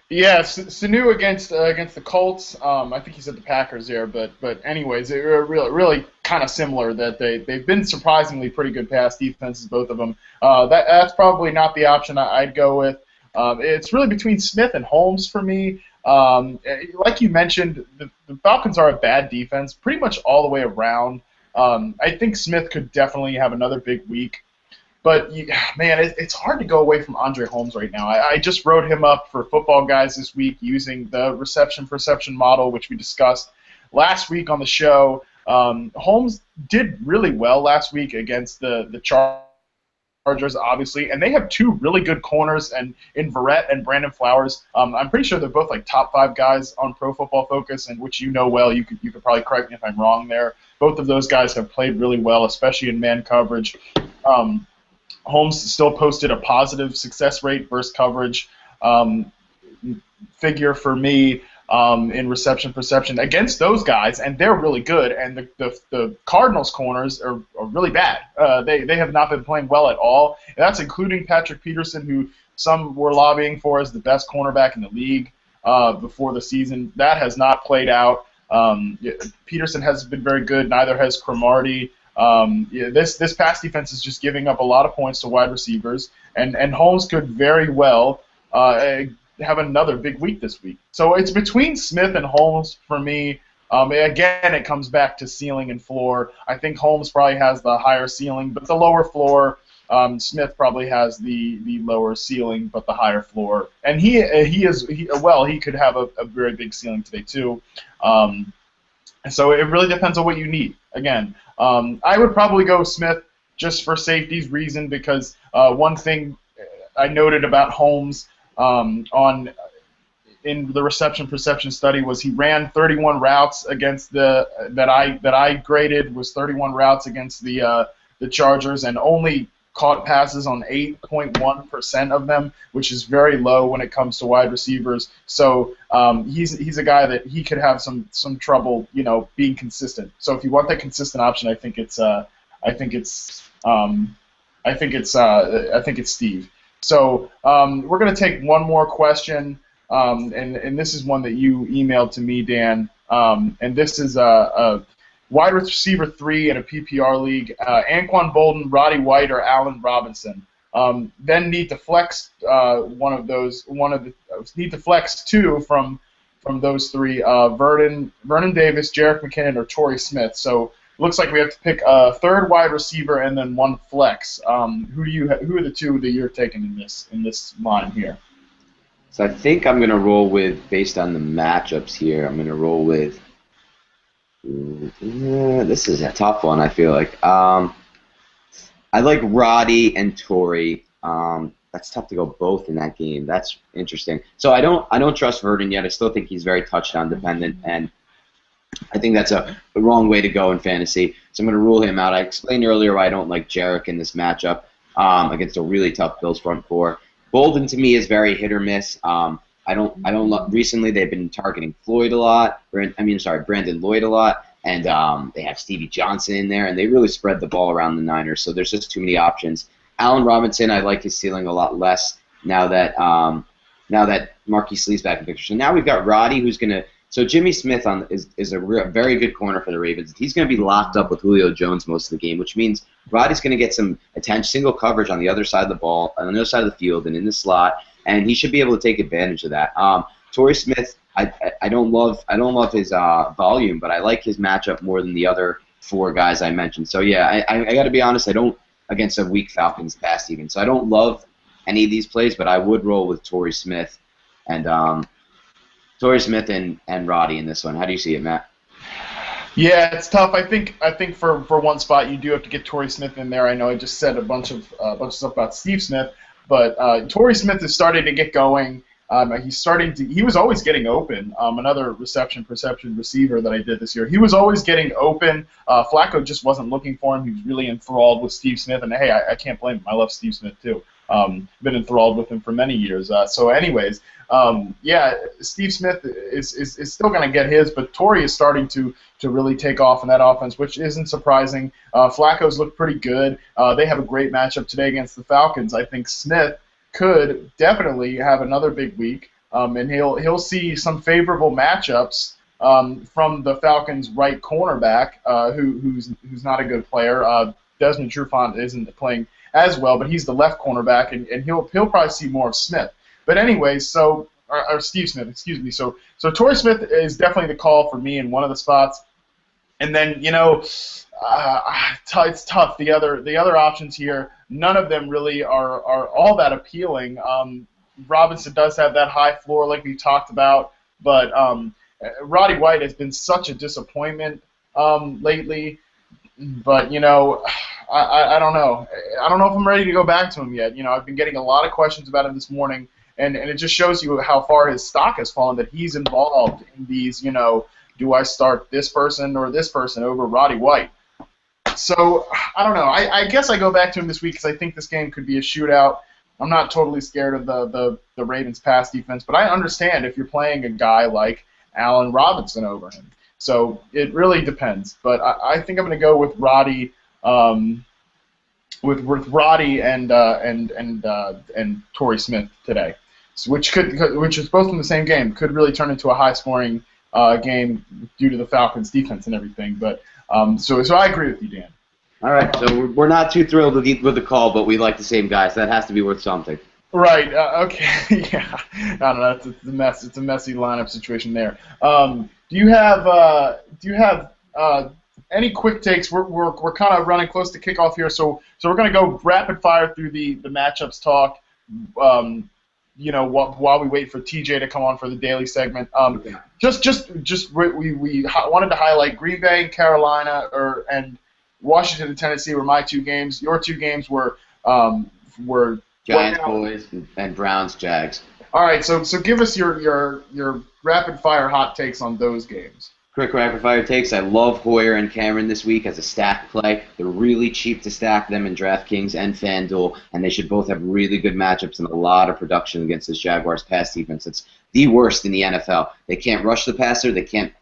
Speaker 1: Yeah, Sanu against the Colts. I think he said the Packers there, but anyways, they're really kind of similar. That they've been surprisingly pretty good pass defenses, both of them. That's probably not the option I'd go with. It's really between Smith and Holmes for me. Like you mentioned, the Falcons are a bad defense pretty much all the way around. I think Smith could definitely have another big week. But, man, it's hard to go away from Andre Holmes right now. I just wrote him up for Football Guys this week using the reception-perception model, which we discussed last week on the show. Holmes did really well last week against the Chargers, obviously, and they have two really good corners in Verrett and Brandon Flowers. I'm pretty sure they're both like top 5 guys on Pro Football Focus, and which you know well. You could probably correct me if I'm wrong there. Both of those guys have played really well, especially in man coverage. Holmes still posted a positive success rate versus coverage figure for me in reception perception against those guys, and they're really good. And the Cardinals corners are really bad. They have not been playing well at all. And that's including Patrick Peterson, who some were lobbying for as the best cornerback in the league before the season. That has not played out. Peterson has been very good. Neither has Cromartie. This pass defense is just giving up a lot of points to wide receivers, and Holmes could very well have another big week this week. So it's between Smith and Holmes for me. Again, it comes back to ceiling and floor. I think Holmes probably has the higher ceiling, but the lower floor. Smith probably has the lower ceiling, but the higher floor. And he could have a very big ceiling today too. So it really depends on what you need. Again, I would probably go Smith just for safety's reason, because one thing I noted about Holmes in the reception perception study was he ran 31 routes against that I graded was 31 routes against the Chargers, and only caught passes on 8.1% of them, which is very low when it comes to wide receivers. So he's a guy that he could have some trouble, being consistent. So if you want that consistent option, I think it's Steve. So we're going to take one more question, and this is one that you emailed to me, Dan, and this is a wide receiver 3 in a PPR league, Anquan Boldin, Roddy White, or Allen Robinson. Then need to flex need to flex 2 from those 3: Vernon Davis, Jerick McKinnon, or Torrey Smith. So looks like we have to pick a third wide receiver and then one flex. Who are the 2 that you're taking in this line here?
Speaker 2: So I think I'm going to roll with, based on the matchups here, I'm going to roll with. This is a tough one, I feel like. I like Roddy and Torrey. That's tough to go both in that game. That's interesting. So I don't trust Verdon yet. I still think he's very touchdown dependent, and I think that's the wrong way to go in fantasy. So I'm going to rule him out. I explained earlier why I don't like Jarek in this matchup against a really tough Bills front four. Bolden to me is very hit or miss. Recently they've been targeting Floyd a lot. Brandon Lloyd a lot, and they have Stevie Johnson in there, and they really spread the ball around the Niners. So there's just too many options. Allen Robinson, I like his ceiling a lot less now that Marquise Lee's back in the picture. So now we've got Roddy, who's going to. So Jimmy Smith is a very good corner for the Ravens. He's going to be locked up with Julio Jones most of the game, which means Roddy's going to get some attention, single coverage on the other side of the ball, on the other side of the field, and in the slot, and he should be able to take advantage of that. Torrey Smith, I don't love his volume, but I like his matchup more than the other four guys I mentioned. So yeah, I got to be honest, I don't against a weak Falcons pass even. So I don't love any of these plays, but I would roll with Torrey Smith and Roddy in this one. How do you see it, Matt?
Speaker 1: Yeah, it's tough. I think for one spot you do have to get Torrey Smith in there. I know I just said a bunch of stuff about Steve Smith, but Torrey Smith is starting to get going. He was always getting open. Another perception receiver that I did this year. He was always getting open. Flacco just wasn't looking for him. He was really enthralled with Steve Smith, and hey, I can't blame him. I love Steve Smith too. Been enthralled with him for many years. Steve Smith is still going to get his, but Torrey is starting to really take off in that offense, which isn't surprising. Flacco's looked pretty good. They have a great matchup today against the Falcons. I think Smith could definitely have another big week, and he'll see some favorable matchups from the Falcons' right cornerback, who's not a good player. Desmond Trufant isn't playing as well, but he's the left cornerback, and he'll probably see more of Smith. But anyway, or Steve Smith, excuse me. So Torrey Smith is definitely the call for me in one of the spots. And then it's tough. The other options here, none of them really are all that appealing. Robinson does have that high floor, like we talked about, but Roddy White has been such a disappointment lately. But I don't know. I don't know if I'm ready to go back to him yet. I've been getting a lot of questions about him this morning, and it just shows you how far his stock has fallen, that he's involved in these, do I start this person or this person over Roddy White? So, I don't know. I guess I go back to him this week because I think this game could be a shootout. I'm not totally scared of the Ravens' pass defense, but I understand if you're playing a guy like Allen Robinson over him. So it really depends. But I think I'm going to go with Roddy, with Roddy and Torrey Smith today, which is both in the same game, could really turn into a high-scoring game due to the Falcons' defense and everything. But so I agree with you, Dan.
Speaker 2: All right, so we're not too thrilled with the call, but we like the same guys. That has to be worth something.
Speaker 1: Right. Okay. Yeah. I don't know. It's a mess. It's a messy lineup situation there. Do you have any quick takes? We're kind of running close to kickoff here, so we're going to go rapid fire through the matchups talk. While we wait for TJ to come on for the daily segment. We wanted to highlight Green Bay and Carolina, and Washington and Tennessee were my two games. Your two games were
Speaker 2: Giants, Boys, and Browns, Jags.
Speaker 1: All right, so give us your rapid fire hot takes on those games.
Speaker 2: Quick rapid fire takes. I love Hoyer and Cameron this week as a stack play. They're really cheap to stack them in DraftKings and FanDuel, and they should both have really good matchups and a lot of production against this Jaguars pass defense. It's the worst in the NFL. They can't rush the passer. They can't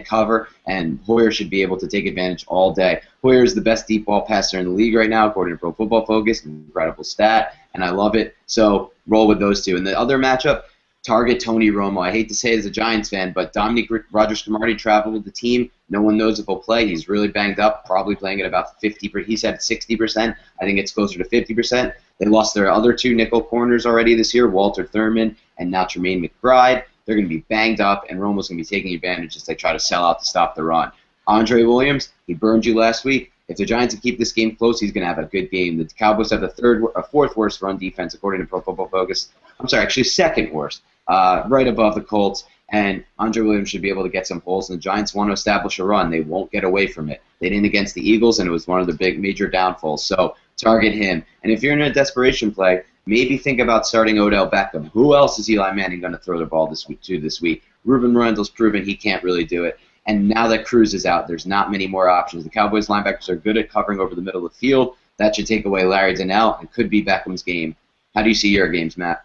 Speaker 2: cover, and Hoyer should be able to take advantage all day. Hoyer is the best deep ball passer in the league right now, according to Pro Football Focus. Incredible stat, and I love it. So roll with those two. And the other matchup, target Tony Romo. I hate to say it as a Giants fan, but Dominique Rodgers-Cromartie traveled with the team. No one knows if he'll play. He's really banged up, probably playing at about 50%. He said 60%. I think it's closer to 50%. They lost their other two nickel corners already this year, Walter Thurman and now Tremaine McBride. They're going to be banged up, and Romo's going to be taking advantage as they try to sell out to stop the run. Andre Williams, he burned you last week. If the Giants can keep this game close, he's going to have a good game. The Cowboys have the fourth worst run defense, according to Pro Football Focus. I'm sorry, actually second worst, right above the Colts. And Andre Williams should be able to get some holes, and the Giants want to establish a run. They won't get away from it. They didn't against the Eagles, and it was one of the big major downfalls. So target him. And if you're in a desperation play, maybe think about starting Odell Beckham. Who else is Eli Manning going to throw the ball this week? Ruben Randall's proven he can't really do it. And now that Cruz is out, there's not many more options. The Cowboys linebackers are good at covering over the middle of the field. That should take away Larry Donnell and could be Beckham's game. How do you see your games, Matt?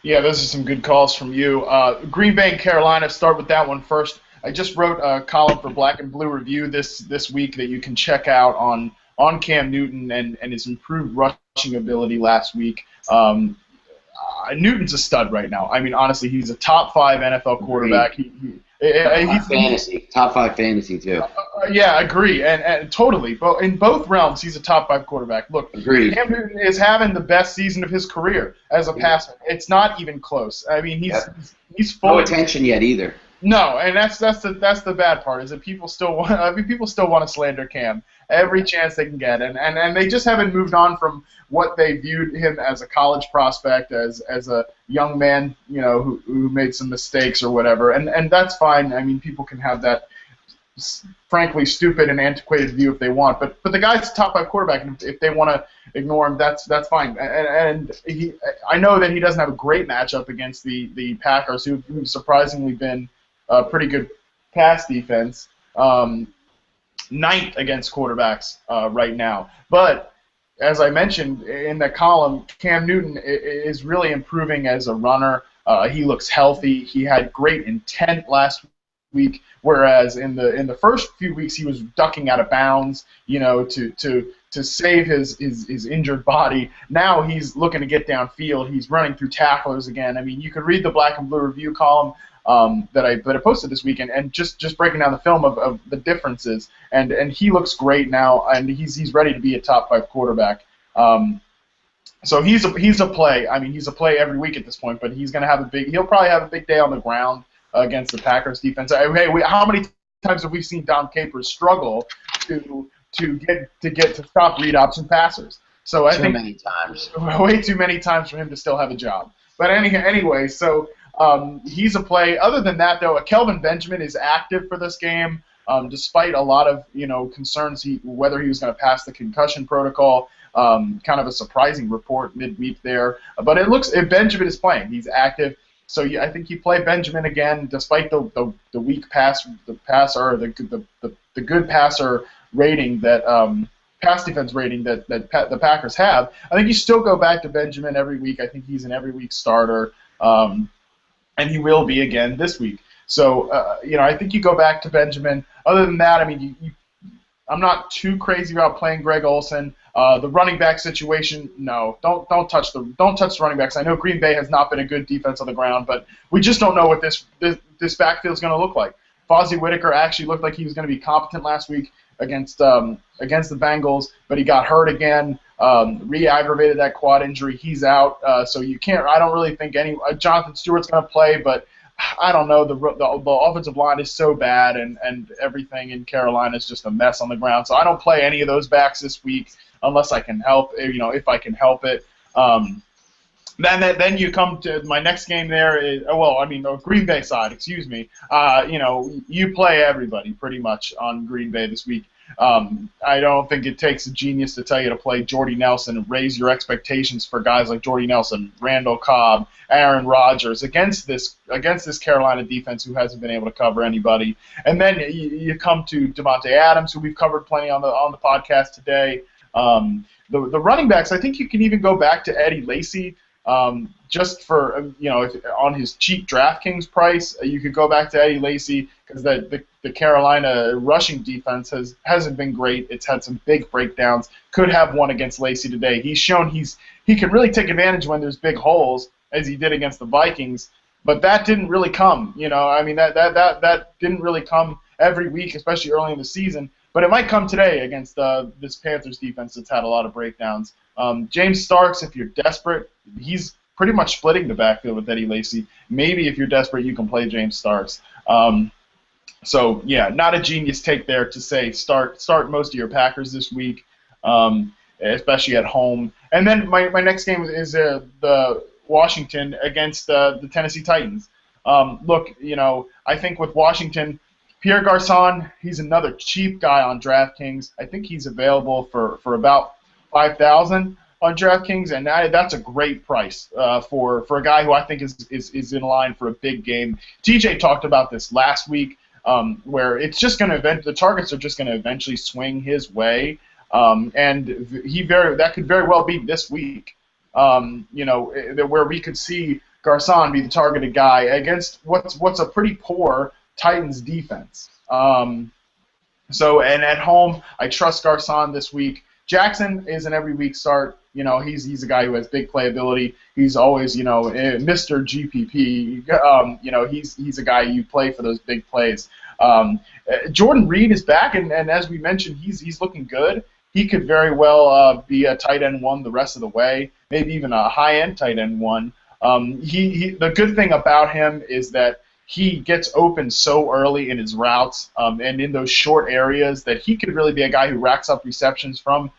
Speaker 1: Yeah, those are some good calls from you. Green Bay and Carolina, start with that one first. I just wrote a column for Black and Blue Review this week that you can check out on Cam Newton and his improved rushing ability last week. Newton's a stud right now. I mean, honestly, he's a top 5 NFL quarterback. He's
Speaker 2: top 5 fantasy too.
Speaker 1: Yeah, agree, and totally. But in both realms, he's a top 5 quarterback. Look,
Speaker 2: Agreed.
Speaker 1: Cam Newton is having the best season of his career as a passer. It's not even close. I mean, he's full.
Speaker 2: No attention yet either.
Speaker 1: No, and that's the bad part is that people still want to slander Cam every chance they can get, and they just haven't moved on from what they viewed him as a college prospect, as a young man, who made some mistakes or whatever, and that's fine. I mean, people can have that frankly stupid and antiquated view if they want, but the guy's a top 5 quarterback, and if they want to ignore him, that's fine. And I know that he doesn't have a great matchup against the Packers, who've surprisingly been a pretty good pass defense, 9th against quarterbacks right now. But as I mentioned in the column, Cam Newton is really improving as a runner. He looks healthy. He had great intent last week, whereas in the first few weeks he was ducking out of bounds, to save his injured body. Now he's looking to get downfield. He's running through tacklers again. I mean, you could read the Black and Blue Review column that I posted this weekend, and just breaking down the film of the differences, and he looks great now, and he's ready to be a top 5 quarterback. So he's a play. I mean, he's a play every week at this point, but he'll probably have a big day on the ground against the Packers defense. How many times have we seen Dom Capers struggle to stop read option passers? So I think
Speaker 2: many times.
Speaker 1: Way too many times for him to still have a job. But anyway, so. He's a play. Other than that, though, Kelvin Benjamin is active for this game, despite a lot of concerns whether he was going to pass the concussion protocol. Kind of a surprising report midweek there, but Benjamin is playing. He's active, so I think you play Benjamin again, despite the weak the good passer rating that pass defense rating that the Packers have. I think you still go back to Benjamin every week. I think he's an every week starter. And he will be again this week. So, I think you go back to Benjamin. Other than that, I mean, I'm not too crazy about playing Greg Olsen. The running back situation, no, don't touch the running backs. I know Green Bay has not been a good defense on the ground, but we just don't know what this backfield is going to look like. Fozzie Whitaker actually looked like he was going to be competent last week against the Bengals, but he got hurt again. Re-aggravated that quad injury. He's out, so you can't. I don't really think Jonathan Stewart's going to play, but I don't know. The offensive line is so bad, and everything in Carolina is just a mess on the ground. So I don't play any of those backs this week unless I can help. If I can help it. Then you come to my next game there is the Green Bay side. Excuse me. You play everybody pretty much on Green Bay this week. I don't think it takes a genius to tell you to play Jordy Nelson and raise your expectations for guys like Jordy Nelson, Randall Cobb, Aaron Rodgers against this Carolina defense who hasn't been able to cover anybody. And then you come to Devontae Adams, who we've covered plenty on the podcast today. The running backs, I think you can even go back to Eddie Lacy. Just for on his cheap DraftKings price, you could go back to Eddie Lacy because the Carolina rushing defense hasn't been great. It's had some big breakdowns. Could have one against Lacy today. He's shown he can really take advantage when there's big holes, as he did against the Vikings. But that didn't really come. That didn't really come every week, especially early in the season. But it might come today against this Panthers defense that's had a lot of breakdowns. James Starks, if you're desperate, he's pretty much splitting the backfield with Eddie Lacy. Maybe if you're desperate, you can play James Starks. So, yeah, not a genius take there to say start most of your Packers this week, especially at home. And then my next game is the Washington against the Tennessee Titans. Look, I think with Washington, Pierre Garçon, he's another cheap guy on DraftKings. I think he's available for about $5,000 on DraftKings, and that's a great price for a guy who I think is in line for a big game. TJ talked about this last week, where it's just going to the targets are just going to eventually swing his way, and that could very well be this week. Where we could see Garcon be the targeted guy against what's a pretty poor Titans defense. And at home, I trust Garcon this week. Jackson is an every week start. He's a guy who has big playability. He's always, Mr. GPP. He's a guy you play for those big plays. Jordan Reed is back, and as we mentioned, he's looking good. He could very well be a tight end one the rest of the way, maybe even a high end tight end one. The good thing about him is that he gets open so early in his routes and in those short areas that he could really be a guy who racks up receptions from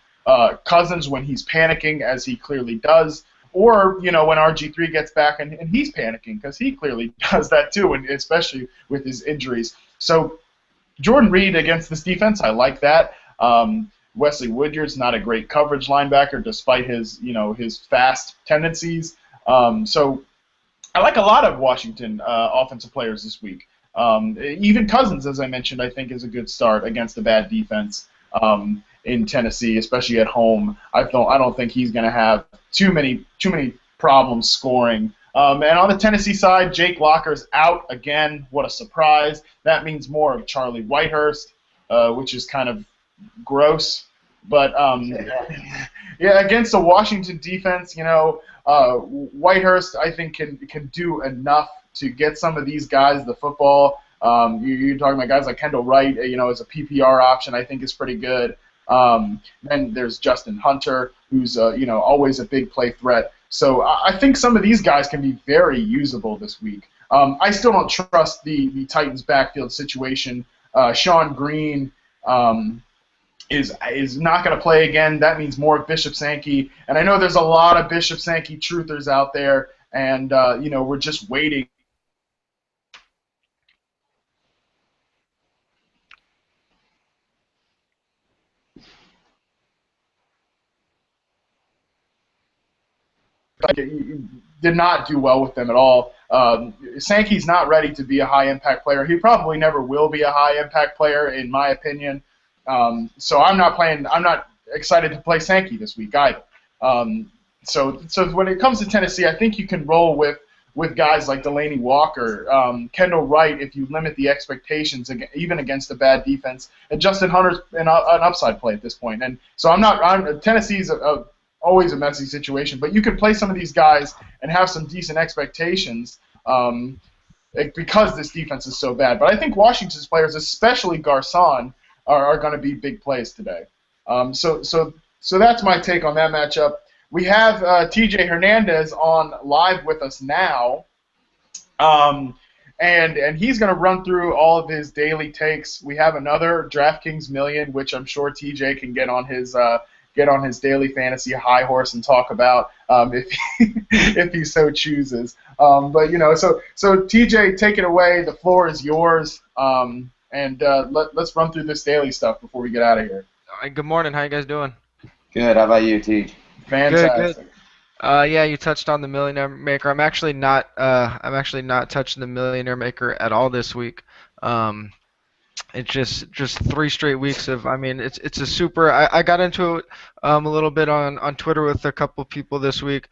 Speaker 1: Cousins when he's panicking, as he clearly does, or when RG3 gets back and he's panicking, because he clearly does that too, and especially with his injuries. So Jordan Reed against this defense, I like that. Wesley Woodyard's not a great coverage linebacker, despite his fast tendencies. So I like a lot of Washington offensive players this week. Even Cousins, as I mentioned, I think is a good start against a bad defense in Tennessee, especially at home. I don't think he's going to have too many problems scoring. And on the Tennessee side, Jake Locker's out again. What a surprise! That means more of Charlie Whitehurst, which is kind of gross. But yeah, against the Washington defense, Whitehurst, I think, can do enough to get some of these guys the football. You're talking about guys like Kendall Wright, as a PPR option, I think is pretty good. Then there's Justin Hunter, who's always a big play threat. So I think some of these guys can be very usable this week. I still don't trust the Titans' backfield situation. Sean Green is not going to play again. That means more Bishop Sankey. And I know there's a lot of Bishop Sankey truthers out there, and we're just waiting. Did not do well with them at all. Sankey's not ready to be a high-impact player. He probably never will be a high-impact player, in my opinion. So I'm not excited to play Sankey this week either. So when it comes to Tennessee, I think you can roll with guys like Delaney Walker, Kendall Wright, if you limit the expectations, even against a bad defense, and Justin Hunter's an upside play at this point. And so Tennessee's always a messy situation, but you can play some of these guys and have some decent expectations because this defense is so bad. But I think Washington's players, especially Garcon, are going to be big plays today. So that's my take on that matchup. We have TJ Hernandez on live with us now, and he's going to run through all of his daily takes. We have another DraftKings Million, which I'm sure TJ can get on his daily fantasy high horse and talk about if he so chooses. So TJ, take it away. The floor is yours. And let's run through this daily stuff before we get out of here.
Speaker 3: All right, good morning. How you guys doing?
Speaker 2: Good. How about you, Tej?
Speaker 1: Fantastic.
Speaker 3: Good. Yeah, you touched on the Millionaire Maker. I'm actually not touching the Millionaire Maker at all this week. It's just 3 straight weeks of. I mean, it's a super. I got into it a little bit on Twitter with a couple people this week.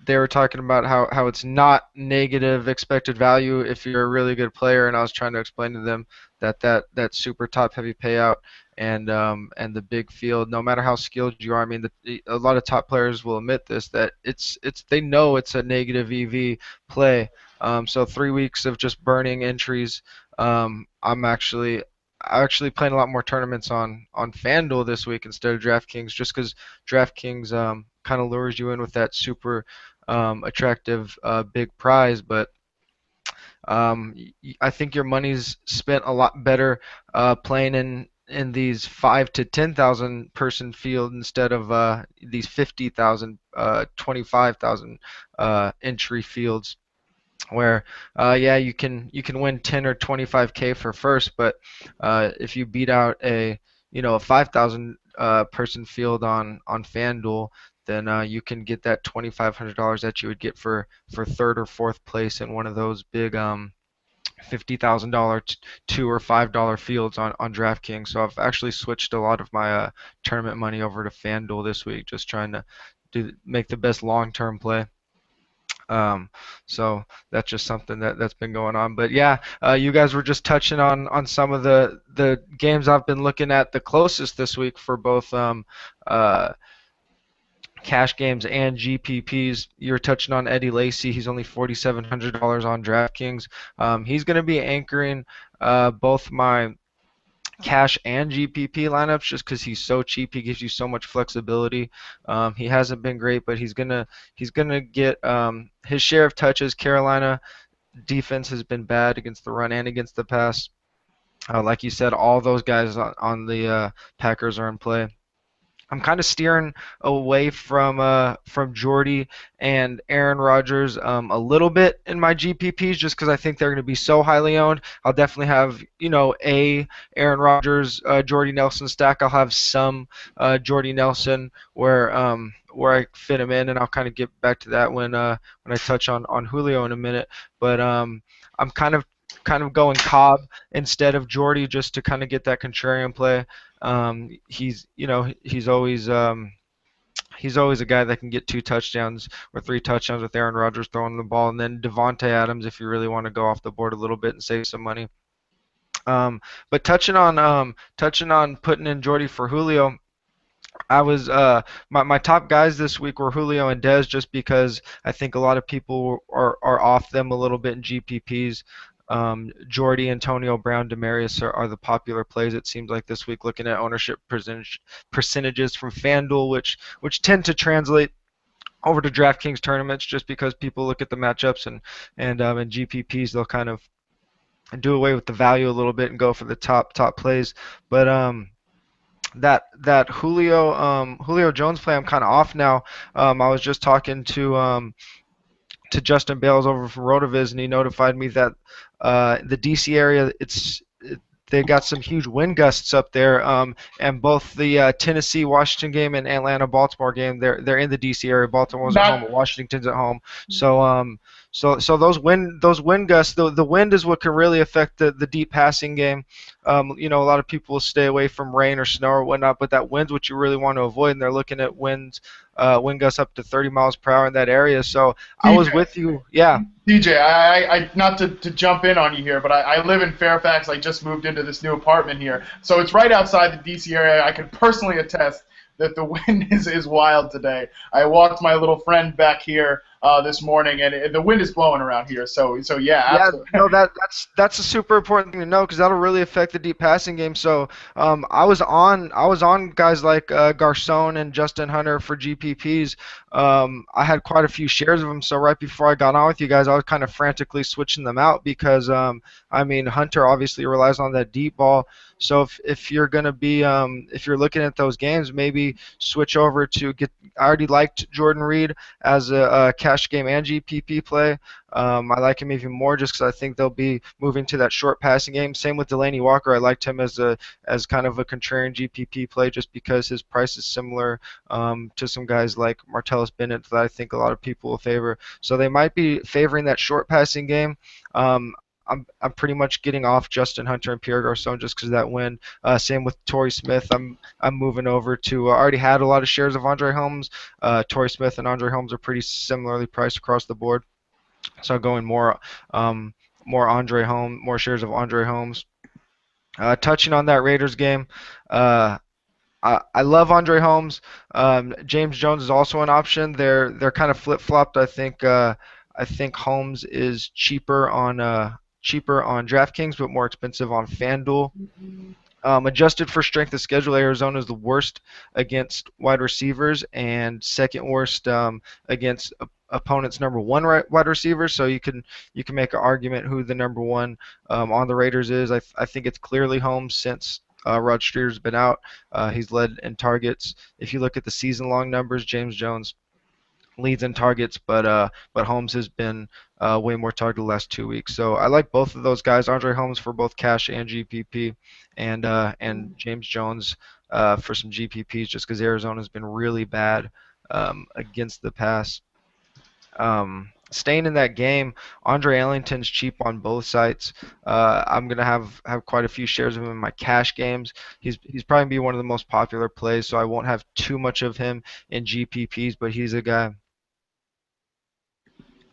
Speaker 3: They were talking about how it's not negative expected value if you're a really good player, and I was trying to explain to them that super top heavy payout and the big field, no matter how skilled you are. I mean, a lot of top players will admit this, that they know it's a negative EV play. So 3 weeks of just burning entries. I'm actually playing a lot more tournaments on FanDuel this week instead of DraftKings, just because DraftKings kind of lures you in with that super attractive big prize, but I think your money's spent a lot better playing in these 5,000 to 10,000 person field instead of these 50,000, 25,000 entry fields, where you can win 10 or 25K for first, but if you beat out a 5,000 person field on FanDuel, then you can get that $2,500 that you would get for third or fourth place in one of those big $50,000 $2 or $5 fields on DraftKings. So I've actually switched a lot of my tournament money over to FanDuel this week, just trying to make the best long-term play. Um, so that's just something that's been going on. But yeah, you guys were just touching on some of the games I've been looking at the closest this week for both uh, cash games and GPPs. You're touching on Eddie Lacy. He's only $4,700 on DraftKings. He's going to be anchoring both my cash and GPP lineups just because he's so cheap. He gives you so much flexibility. He hasn't been great, but he's gonna get his share of touches. Carolina defense has been bad against the run and against the pass. Like you said, all those guys on the Packers are in play. I'm kind of steering away from Jordy and Aaron Rodgers a little bit in my GPPs just because I think they're going to be so highly owned. I'll definitely have a Aaron Rodgers Jordy Nelson stack. I'll have some Jordy Nelson where I fit him in, and I'll kind of get back to that when I touch on Julio in a minute. But I'm kind of going Cobb instead of Jordy just to kind of get that contrarian play. He's always a guy that can get 2 touchdowns or 3 touchdowns with Aaron Rodgers throwing the ball, and then Devontae Adams if you really want to go off the board a little bit and save some money. But touching on putting in Jordy for Julio. I was my top guys this week were Julio and Dez just because I think a lot of people are off them a little bit in GPPs. Jordy, Antonio Brown, Demaryius are the popular plays. It seems like this week, looking at ownership percentages from FanDuel, which tend to translate over to DraftKings tournaments, just because people look at the matchups and in GPPs they'll kind of do away with the value a little bit and go for the top plays. But that Julio Jones play, I'm kind of off now. I was just talking to Justin Bales over from Rotoviz, and he notified me that the DC area, they've got some huge wind gusts up there, and both the Tennessee-Washington game and Atlanta-Baltimore game, they're in the DC area. Baltimore's at home, but Washington's at home. So those wind gusts, the wind is what can really affect the deep passing game. A lot of people will stay away from rain or snow or whatnot, but that wind's what you really want to avoid, and they're looking at wind gusts up to 30 miles per hour in that area. So I was with you, yeah.
Speaker 1: DJ, I not to jump in on you here, but I live in Fairfax. I just moved into this new apartment here, so it's right outside the DC area. I can personally attest that the wind is wild today. I walked my little friend back here this morning, and the wind is blowing around here. So yeah. Absolutely.
Speaker 3: No, that's a super important thing to know because that'll really affect the deep passing game. So I was on guys like Garcon and Justin Hunter for GPPs. I had quite a few shares of them. So right before I got on with you guys, I was kind of frantically switching them out because Hunter obviously relies on that deep ball. So if you're gonna be if you're looking at those games, maybe switch over to get. I already liked Jordan Reed as a cash game and GPP play. I like him even more just because I think they'll be moving to that short passing game. Same with Delaney Walker. I liked him as kind of a contrarian GPP play just because his price is similar to some guys like Martellus Bennett that I think a lot of people will favor. So they might be favoring that short passing game. I'm pretty much getting off Justin Hunter and Pierre Garcon just because of that win. Same with Torrey Smith. I'm moving over to. I already had a lot of shares of Andre Holmes. Torrey Smith and Andre Holmes are pretty similarly priced across the board. So going more Andre Holmes, more shares of Andre Holmes. Touching on that Raiders game. I love Andre Holmes. James Jones is also an option. They're kind of flip-flopped. I think Holmes is cheaper on DraftKings, but more expensive on FanDuel. Adjusted for strength of schedule, Arizona is the worst against wide receivers and second worst against opponents' number one wide receivers. So you can make an argument who the number one on the Raiders is. I think it's clearly Holmes since Rod Streeter's been out. He's led in targets. If you look at the season-long numbers, James Jones leads in targets, but Holmes has been way more targeted the last 2 weeks. So I like both of those guys. Andre Holmes for both cash and GPP, and James Jones for some GPPs just because Arizona's been really bad against the pass. Staying in that game, Andre Ellington's cheap on both sites. I'm gonna have quite a few shares of him in my cash games. He's probably gonna be one of the most popular plays, so I won't have too much of him in GPPs, but he's a guy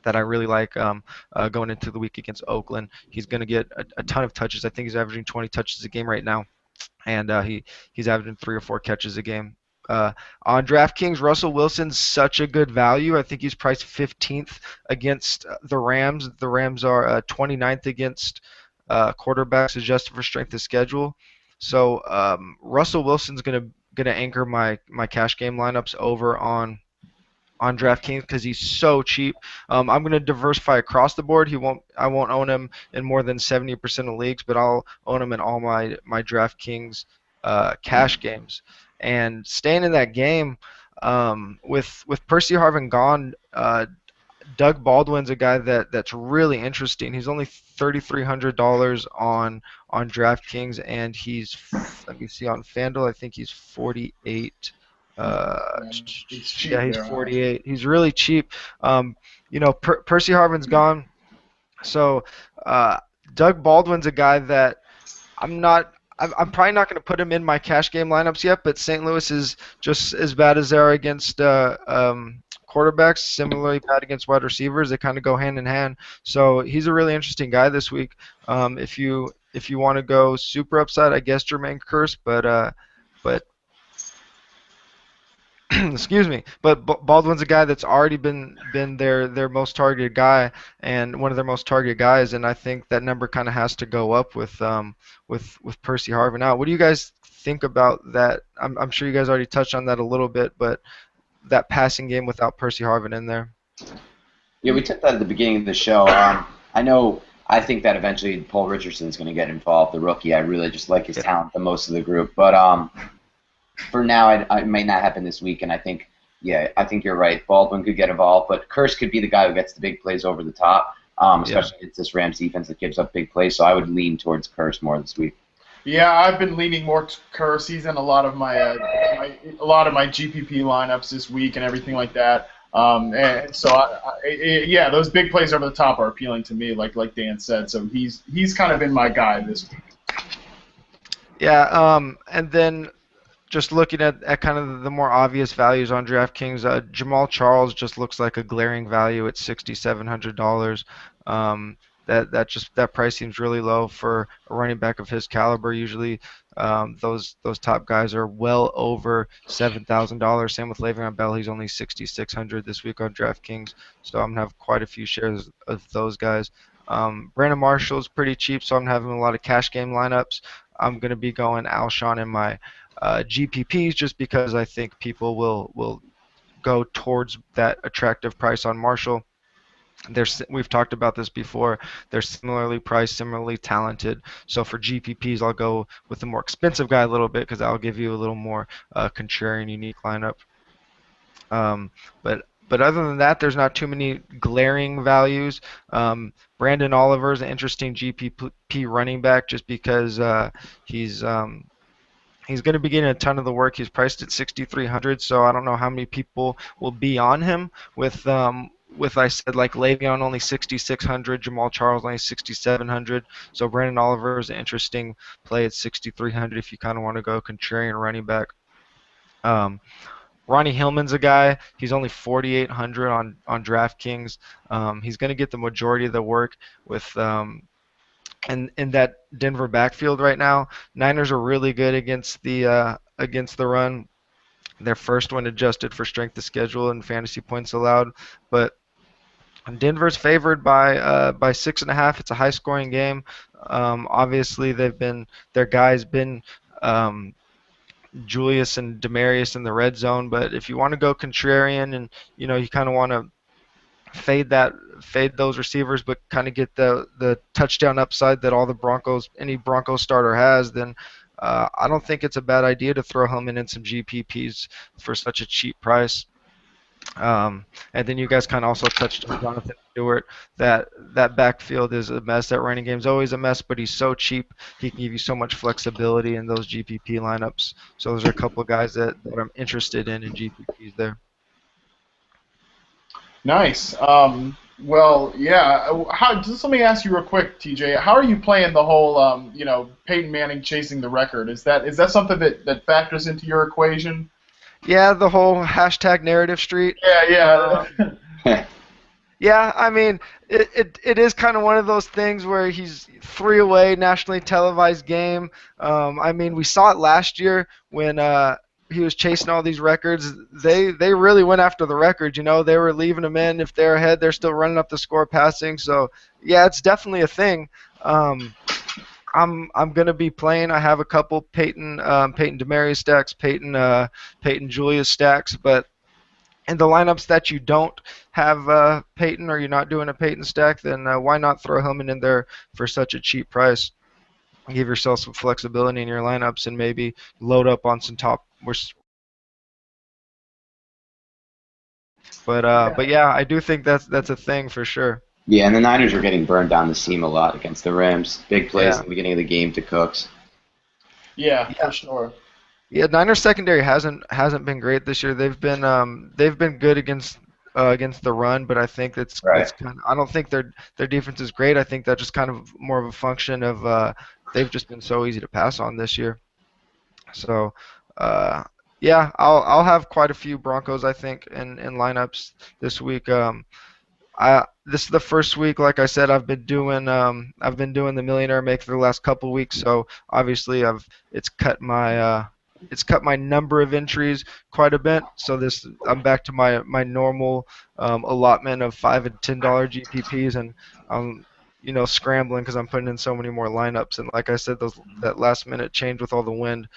Speaker 3: that I really like going into the week against Oakland. He's going to get a ton of touches. I think he's averaging 20 touches a game right now, and he's averaging 3 or 4 catches a game. On DraftKings, Russell Wilson's such a good value. I think he's priced 15th against the Rams. The Rams are 29th against quarterbacks adjusted for strength of schedule. So Russell Wilson's gonna anchor my cash game lineups over on DraftKings because he's so cheap. I'm going to diversify across the board. I won't own him in more than 70% of leagues, but I'll own him in all my DraftKings cash games. And staying in that game, with Percy Harvin gone, Doug Baldwin's a guy that's really interesting. He's only $3,300 on DraftKings, and let me see, on FanDuel, I think he's 48.
Speaker 1: He's cheap
Speaker 3: Yeah, he's
Speaker 1: there,
Speaker 3: 48. He's really cheap. Percy Harvin's gone, so Doug Baldwin's a guy that I'm probably not going to put him in my cash game lineups yet, but St. Louis is just as bad as they are against quarterbacks, similarly bad against wide receivers. They kind of go hand in hand. So he's a really interesting guy this week. If you want to go super upside, I guess Jermaine Kearse, but excuse me, but Baldwin's a guy that's already been their most targeted guy and one of their most targeted guys, and I think that number kind of has to go up with Percy Harvin out. What do you guys think about that? I'm sure you guys already touched on that a little bit, but that passing game without Percy Harvin in there.
Speaker 2: Yeah, we took that at the beginning of the show. I think that eventually Paul Richardson's going to get involved, the rookie. I really just like his talent the most of the group, but for now, it might not happen this week, and I think you're right. Baldwin could get involved, but Kearse could be the guy who gets the big plays over the top, especially against this Rams defense that gives up big plays. So I would lean towards Kearse more this week.
Speaker 1: Yeah, I've been leaning more to Kearse. He's in a lot of my GPP lineups this week and everything like that. And so those big plays over the top are appealing to me, like Dan said. So he's kind of been my guy this week.
Speaker 3: Yeah, and then just looking at kind of the more obvious values on DraftKings, Jamal Charles just looks like a glaring value at $6,700. That price seems really low for a running back of his caliber. Usually, those top guys are well over $7,000. Same with Le'Veon Bell. He's only $6,600 this week on DraftKings. So I'm gonna have quite a few shares of those guys. Brandon Marshall's pretty cheap, so I'm having a lot of cash game lineups. I'm gonna be going Alshon in my GPPs just because I think people will go towards that attractive price on Marshall. We've talked about this before. They're similarly priced, similarly talented. So for GPPs, I'll go with the more expensive guy a little bit because that'll give you a little more contrarian, unique lineup. But other than that, there's not too many glaring values. Brandon Oliver is an interesting GPP running back just because he's going to be getting a ton of the work. He's priced at $6,300, so I don't know how many people will be on him. With I said like Le'Veon only $6,600, Jamal Charles only $6,700. So Brandon Oliver is an interesting play at $6,300 if you kind of want to go contrarian running back. Ronnie Hillman's a guy. He's only $4,800 on DraftKings. He's going to get the majority of the work with. And in that Denver backfield right now, Niners are really good against the run. They're first when adjusted for strength of schedule and fantasy points allowed, but Denver's favored by 6.5. It's a high-scoring game. Obviously, their guys been Julius and Demarius in the red zone, but if you want to go contrarian and you kind of want to fade those receivers, but kind of get the touchdown upside that any Broncos starter has, then I don't think it's a bad idea to throw Hillman in some GPPs for such a cheap price. And then you guys kind of also touched on Jonathan Stewart. That backfield is a mess. That running game's always a mess, but he's so cheap. He can give you so much flexibility in those GPP lineups. So those are a couple of guys that I'm interested in GPPs there.
Speaker 1: Nice. Well, yeah. Just let me ask you real quick, TJ. How are you playing the whole, Peyton Manning chasing the record? Is that something that factors into your equation?
Speaker 3: Yeah, the whole hashtag narrative street.
Speaker 1: Yeah, yeah.
Speaker 3: Yeah, I mean, it is kind of one of those things where he's 3 away, nationally televised game. I mean, we saw it last year when he was chasing all these records. They really went after the records. They were leaving him in. If they're ahead, they're still running up the score passing. So yeah, it's definitely a thing. I'm gonna be playing. I have a couple Peyton Demarius stacks, Peyton Julius stacks, but in the lineups that you don't have Peyton, or you're not doing a Peyton stack, then why not throw Hillman in there for such a cheap price? Give yourself some flexibility in your lineups and maybe load up on some top. But yeah, I do think that's a thing for sure.
Speaker 2: Yeah, and the Niners were getting burned down the seam a lot against the Rams. Big plays
Speaker 3: Yeah.
Speaker 2: at the beginning of the game to Cooks.
Speaker 1: Yeah, for sure.
Speaker 3: Yeah, Niners secondary hasn't been great this year. They've been good against the run, but I think that's
Speaker 2: Right.
Speaker 3: kind of, I don't think their defense is great. I think that's just kind of more of a function of they've just been so easy to pass on this year. So uh, yeah, I'll have quite a few Broncos I think in lineups this week. This is the first week, like I said, I've been doing the Millionaire Make for the last couple weeks, so obviously it's cut my number of entries quite a bit. So I'm back to my normal allotment of $5 and $10 GPPs, and I'm scrambling because I'm putting in so many more lineups. And like I said, that last minute change with all the wind.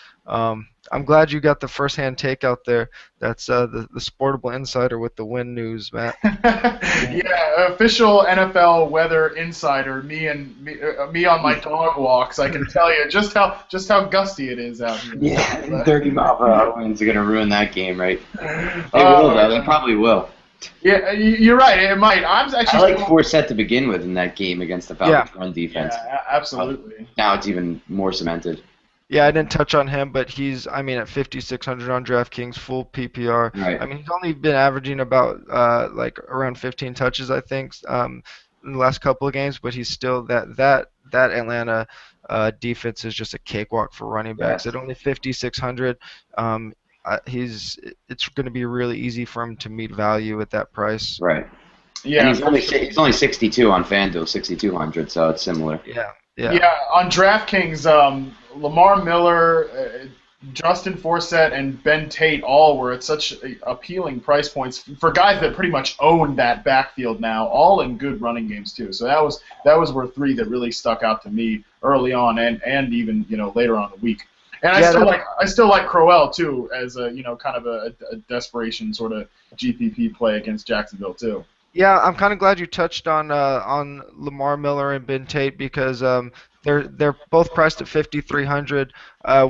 Speaker 3: I'm glad you got the first hand take out there. That's the Sportable Insider with the wind news, Matt.
Speaker 1: Yeah, official NFL weather insider. Me on my dog walks. I can tell you just how gusty it is out here.
Speaker 2: Yeah, 30-mile-per-hour winds are going to ruin that game, right? They
Speaker 1: Uh,
Speaker 2: will, though. They probably will.
Speaker 1: Yeah, you're right. It might. I'm
Speaker 2: I
Speaker 1: actually.
Speaker 2: like Forsett to begin with in that game against the Falcons run defense.
Speaker 1: Yeah, absolutely.
Speaker 2: Now it's even more cemented.
Speaker 3: Yeah, I didn't touch on him, but I mean, at 5,600 on DraftKings, full PPR.
Speaker 2: Right.
Speaker 3: I mean, he's only been averaging about like around 15 touches, I think, in the last couple of games, but he's still that Atlanta defense is just a cakewalk for running backs.
Speaker 2: Yes.
Speaker 3: At only 5,600, it's going to be really easy for him to meet value at that price.
Speaker 2: Right.
Speaker 1: Yeah,
Speaker 2: And he's only 62 on FanDuel, 6,200, so it's similar.
Speaker 3: Yeah.
Speaker 1: Yeah, on DraftKings, Lamar Miller, Justin Forsett, and Ben Tate all were at such appealing price points for guys that pretty much own that backfield now, all in good running games too. So that were three that really stuck out to me early on, and even later on in the week. And I still like Crowell too as a kind of a desperation sort of GPP play against Jacksonville too.
Speaker 3: Yeah, I'm kind of glad you touched on Lamar Miller and Ben Tate because they're both priced at 5,300.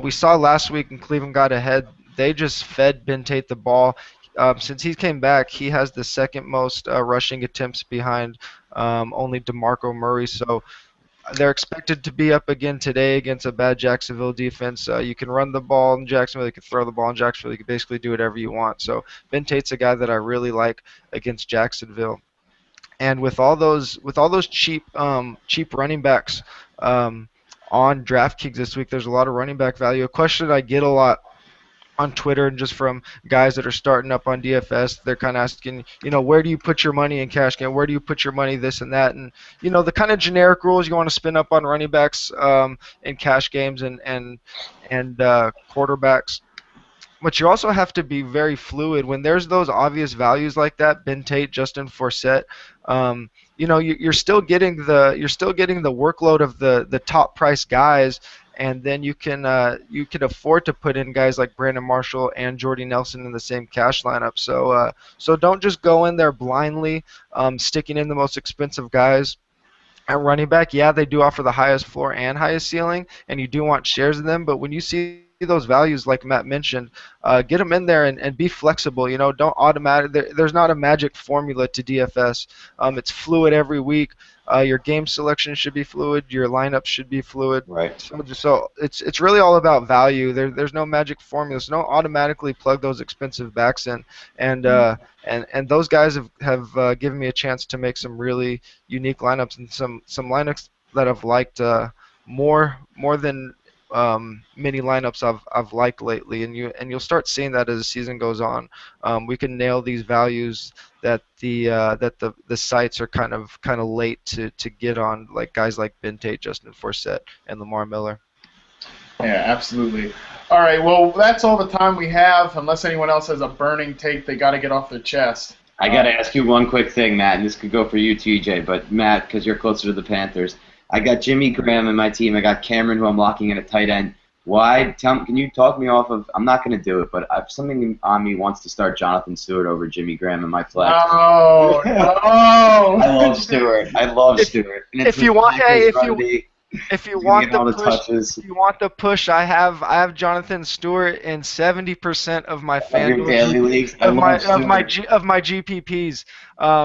Speaker 3: We saw last week when Cleveland got ahead, they just fed Ben Tate the ball. Since he came back, he has the second most rushing attempts behind only DeMarco Murray. So they're expected to be up again today against a bad Jacksonville defense. You can run the ball in Jacksonville, you can throw the ball in Jacksonville, you can basically do whatever you want. So Ben Tate's a guy that I really like against Jacksonville. And with all those cheap running backs on DraftKings this week, there's a lot of running back value. A question I get a lot on Twitter and just from guys that are starting up on DFS, they're kind of asking, where do you put your money in cash game? Where do you put your money this and that? And, the kind of generic rules you want to spin up on running backs in cash games and quarterbacks. But you also have to be very fluid when there's those obvious values like that. Ben Tate, Justin Forsett, you're still getting the workload of the top price guys, and then you can afford to put in guys like Brandon Marshall and Jordy Nelson in the same cash lineup. So don't just go in there blindly, sticking in the most expensive guys. At running back, yeah, they do offer the highest floor and highest ceiling, and you do want shares of them. But when you see those values like Matt mentioned, get them in there and be flexible. Don't there's not a magic formula to DFS. It's fluid every week. Your game selection should be fluid. Your lineup should be fluid.
Speaker 2: Right.
Speaker 3: So it's really all about value. There's no magic formula. So don't automatically plug those expensive backs in. And those guys have given me a chance to make some really unique lineups and some lineups that I've liked more than many lineups I've liked lately, and you'll start seeing that as the season goes on. We can nail these values that the sites are kind of late to get on, like guys like Ben Tate, Justin Forsett, and Lamar Miller.
Speaker 1: Yeah, absolutely. All right, well, that's all the time we have, unless anyone else has a burning take they got to get off their chest.
Speaker 2: I got to ask you one quick thing, Matt, and this could go for you, TJ, but Matt, because you're closer to the Panthers, I got Jimmy Graham in my team. I got Cameron, who I'm locking in at tight end. Why? Can you talk me off of? I'm not going to do it, but something on me wants to start Jonathan Stewart over Jimmy Graham in my flex.
Speaker 1: Oh, no!
Speaker 2: I love Stewart. Stewart. And
Speaker 3: if you want the push, I have Jonathan Stewart in 70% of my FanDuel of my GPPs.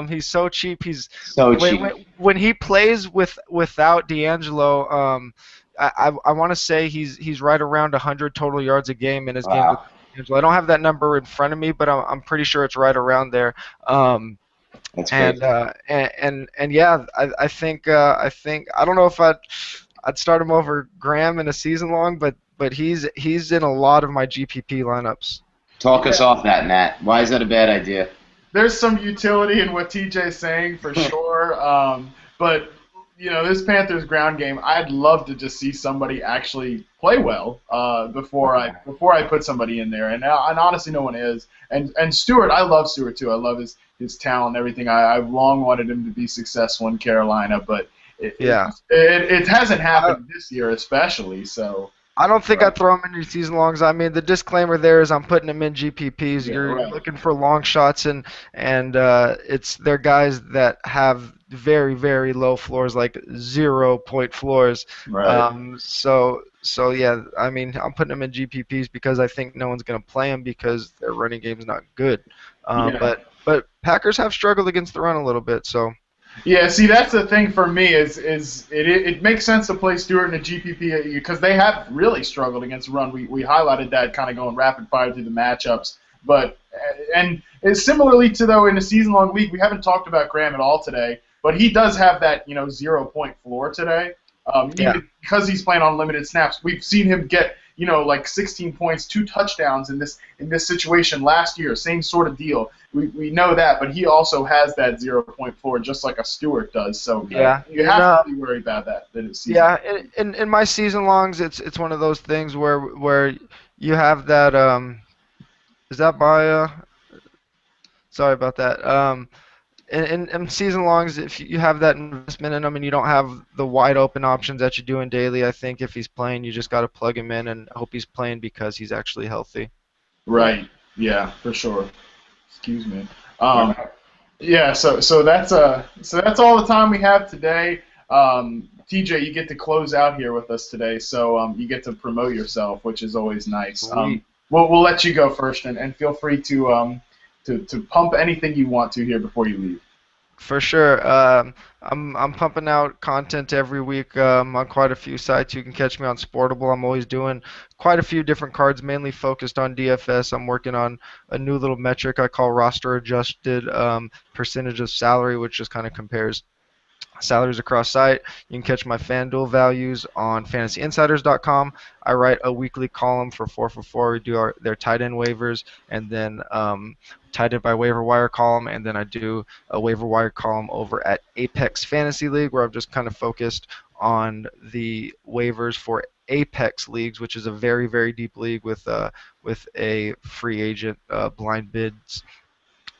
Speaker 3: He's so cheap. He's
Speaker 2: so cheap.
Speaker 3: When he plays without D'Angelo, I want to say he's right around 100 total yards a game in his game with D'Angelo. I don't have that number in front of me, but I'm pretty sure it's right around there.
Speaker 2: That's great.
Speaker 3: And yeah, I think I don't know if I'd start him over Graham in a season long, but he's in a lot of my GPP lineups.
Speaker 2: Talk us off that, Matt. Why is that a bad idea?
Speaker 1: There's some utility in what TJ's saying for sure, but this Panthers ground game, I'd love to just see somebody actually play well before I put somebody in there, and honestly, no one is. And Stewart, I love Stewart too. I love his talent and everything. I've long wanted him to be successful in Carolina, but it hasn't happened this year, especially. So
Speaker 3: I don't think I'd throw him in season longs. I mean, the disclaimer there is I'm putting him in GPPs. You're looking for long shots, and they're guys that have very, very low floors, like 0-point floors.
Speaker 1: Right.
Speaker 3: So yeah, I mean, I'm putting them in GPPs because I think no one's going to play them because their running game's not good. But Packers have struggled against the run a little bit, so.
Speaker 1: Yeah, see, that's the thing for me is it makes sense to play Stewart in a GPP because they have really struggled against the run. We highlighted that kind of going rapid fire through the matchups. But and similarly to though in a season-long week, we haven't talked about Graham at all today, but he does have that 0-point floor today. Even because he's playing on limited snaps, we've seen him get like 16 points, 2 touchdowns in this situation last year. Same sort of deal. We know that, but he also has that 0-point floor, just like a Stewart does. So you have to be worried about that.
Speaker 3: In my season longs, it's one of those things where you have that. Is that my? Sorry about that. In season longs, if you have that investment in him and you don't have the wide open options that you do in daily, I think if he's playing, you just got to plug him in and hope he's playing because he's actually healthy.
Speaker 1: Right. Yeah, for sure. Excuse me. Yeah. So that's all the time we have today. TJ, you get to close out here with us today, so you get to promote yourself, which is always nice. We'll let you go first, and feel free to pump anything you want to here before you leave.
Speaker 3: For sure. I'm pumping out content every week on quite a few sites. You can catch me on Sportable. I'm always doing quite a few different cards, mainly focused on DFS. I'm working on a new little metric I call roster adjusted percentage of salary, which just kind of compares salaries across site. You can catch my FanDuel values on fantasyinsiders.com. I write a weekly column for 4for4. We do their tight end waivers, and then tight end by waiver wire column, and then I do a waiver wire column over at Apex Fantasy League, where I'm just kind of focused on the waivers for Apex leagues, which is a very, very deep league with a free agent blind bids.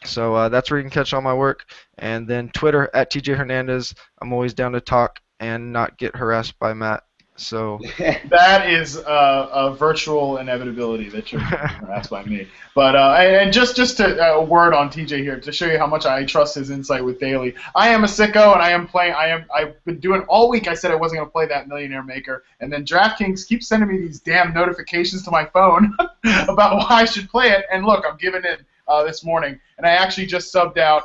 Speaker 3: So that's where you can catch all my work. And then Twitter at TJ Hernandez. I'm always down to talk and not get harassed by Matt. So
Speaker 1: that is a virtual inevitability that you're asked by me. But and just to a word on TJ here to show you how much I trust his insight with daily. I am a sicko, and I am playing. I've been doing all week. I said I wasn't going to play that Millionaire Maker, and then DraftKings keeps sending me these damn notifications to my phone about why I should play it. And look, I'm giving in this morning, and I actually just subbed out,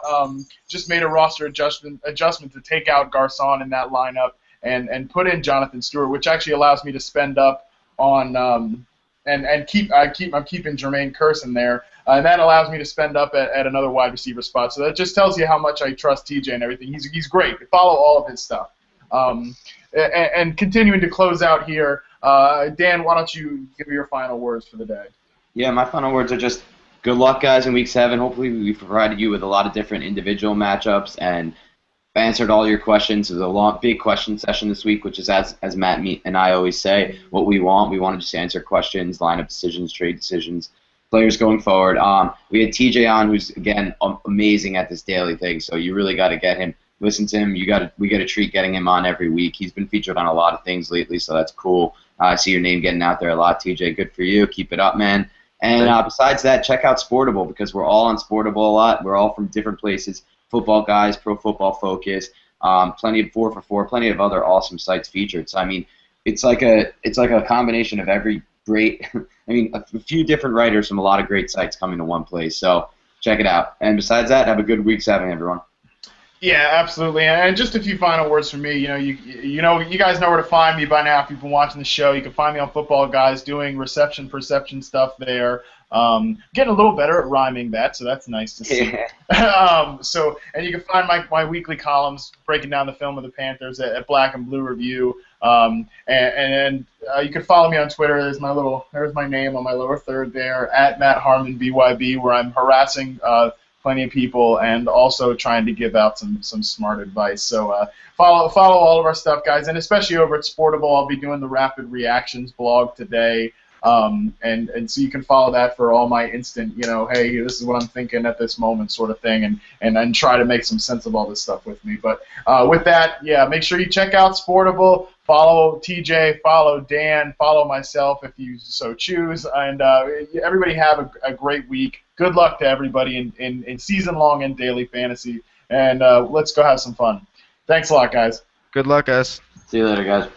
Speaker 1: just made a roster adjustment to take out Garcon in that lineup. And put in Jonathan Stewart, which actually allows me to spend up on and I'm keeping Jermaine Curson there, and that allows me to spend up at another wide receiver spot. So that just tells you how much I trust TJ and everything. He's great. Follow all of his stuff. And continuing to close out here, Dan, why don't you give me your final words for the day?
Speaker 2: Yeah, my final words are just good luck, guys, in Week 7. Hopefully we've provided you with a lot of different individual matchups and answered all your questions. It was a long, big question session this week, which is, as Matt and I always say, what we want. We want to just answer questions, lineup decisions, trade decisions, players going forward. We had TJ on, who's, again, amazing at this daily thing, so you really got to get him. Listen to him. We get a treat getting him on every week. He's been featured on a lot of things lately, so that's cool. I see your name getting out there a lot, TJ. Good for you. Keep it up, man. And besides that, check out Sportable, because we're all on Sportable a lot. We're all from different places. Football guys, Pro Football Focus, plenty of 4for4, plenty of other awesome sites featured. So I mean, it's like a combination of every great. I mean, a few different writers from a lot of great sites coming to one place. So check it out. And besides that, have a good week 7, everyone.
Speaker 1: Yeah, absolutely. And just a few final words from me. You guys know where to find me by now if you've been watching the show. You can find me on Football Guys doing reception perception stuff there. Getting a little better at rhyming that, so that's nice to see. And you can find my weekly columns breaking down the film of the Panthers at Black and Blue Review. And you can follow me on Twitter. There's my name on my lower third there, at Matt Harmon BYB, where I'm harassing plenty of people and also trying to give out some smart advice. So follow all of our stuff, guys, and especially over at Sportable. I'll be doing the Rapid Reactions blog today. And so you can follow that for all my instant, hey, this is what I'm thinking at this moment sort of thing, and try to make some sense of all this stuff with me. But with that, yeah, make sure you check out Sportable, follow TJ, follow Dan, follow myself if you so choose, and everybody have a great week. Good luck to everybody in season-long and daily fantasy, and let's go have some fun. Thanks a lot, guys.
Speaker 3: good luck, guys.
Speaker 2: See you later, guys.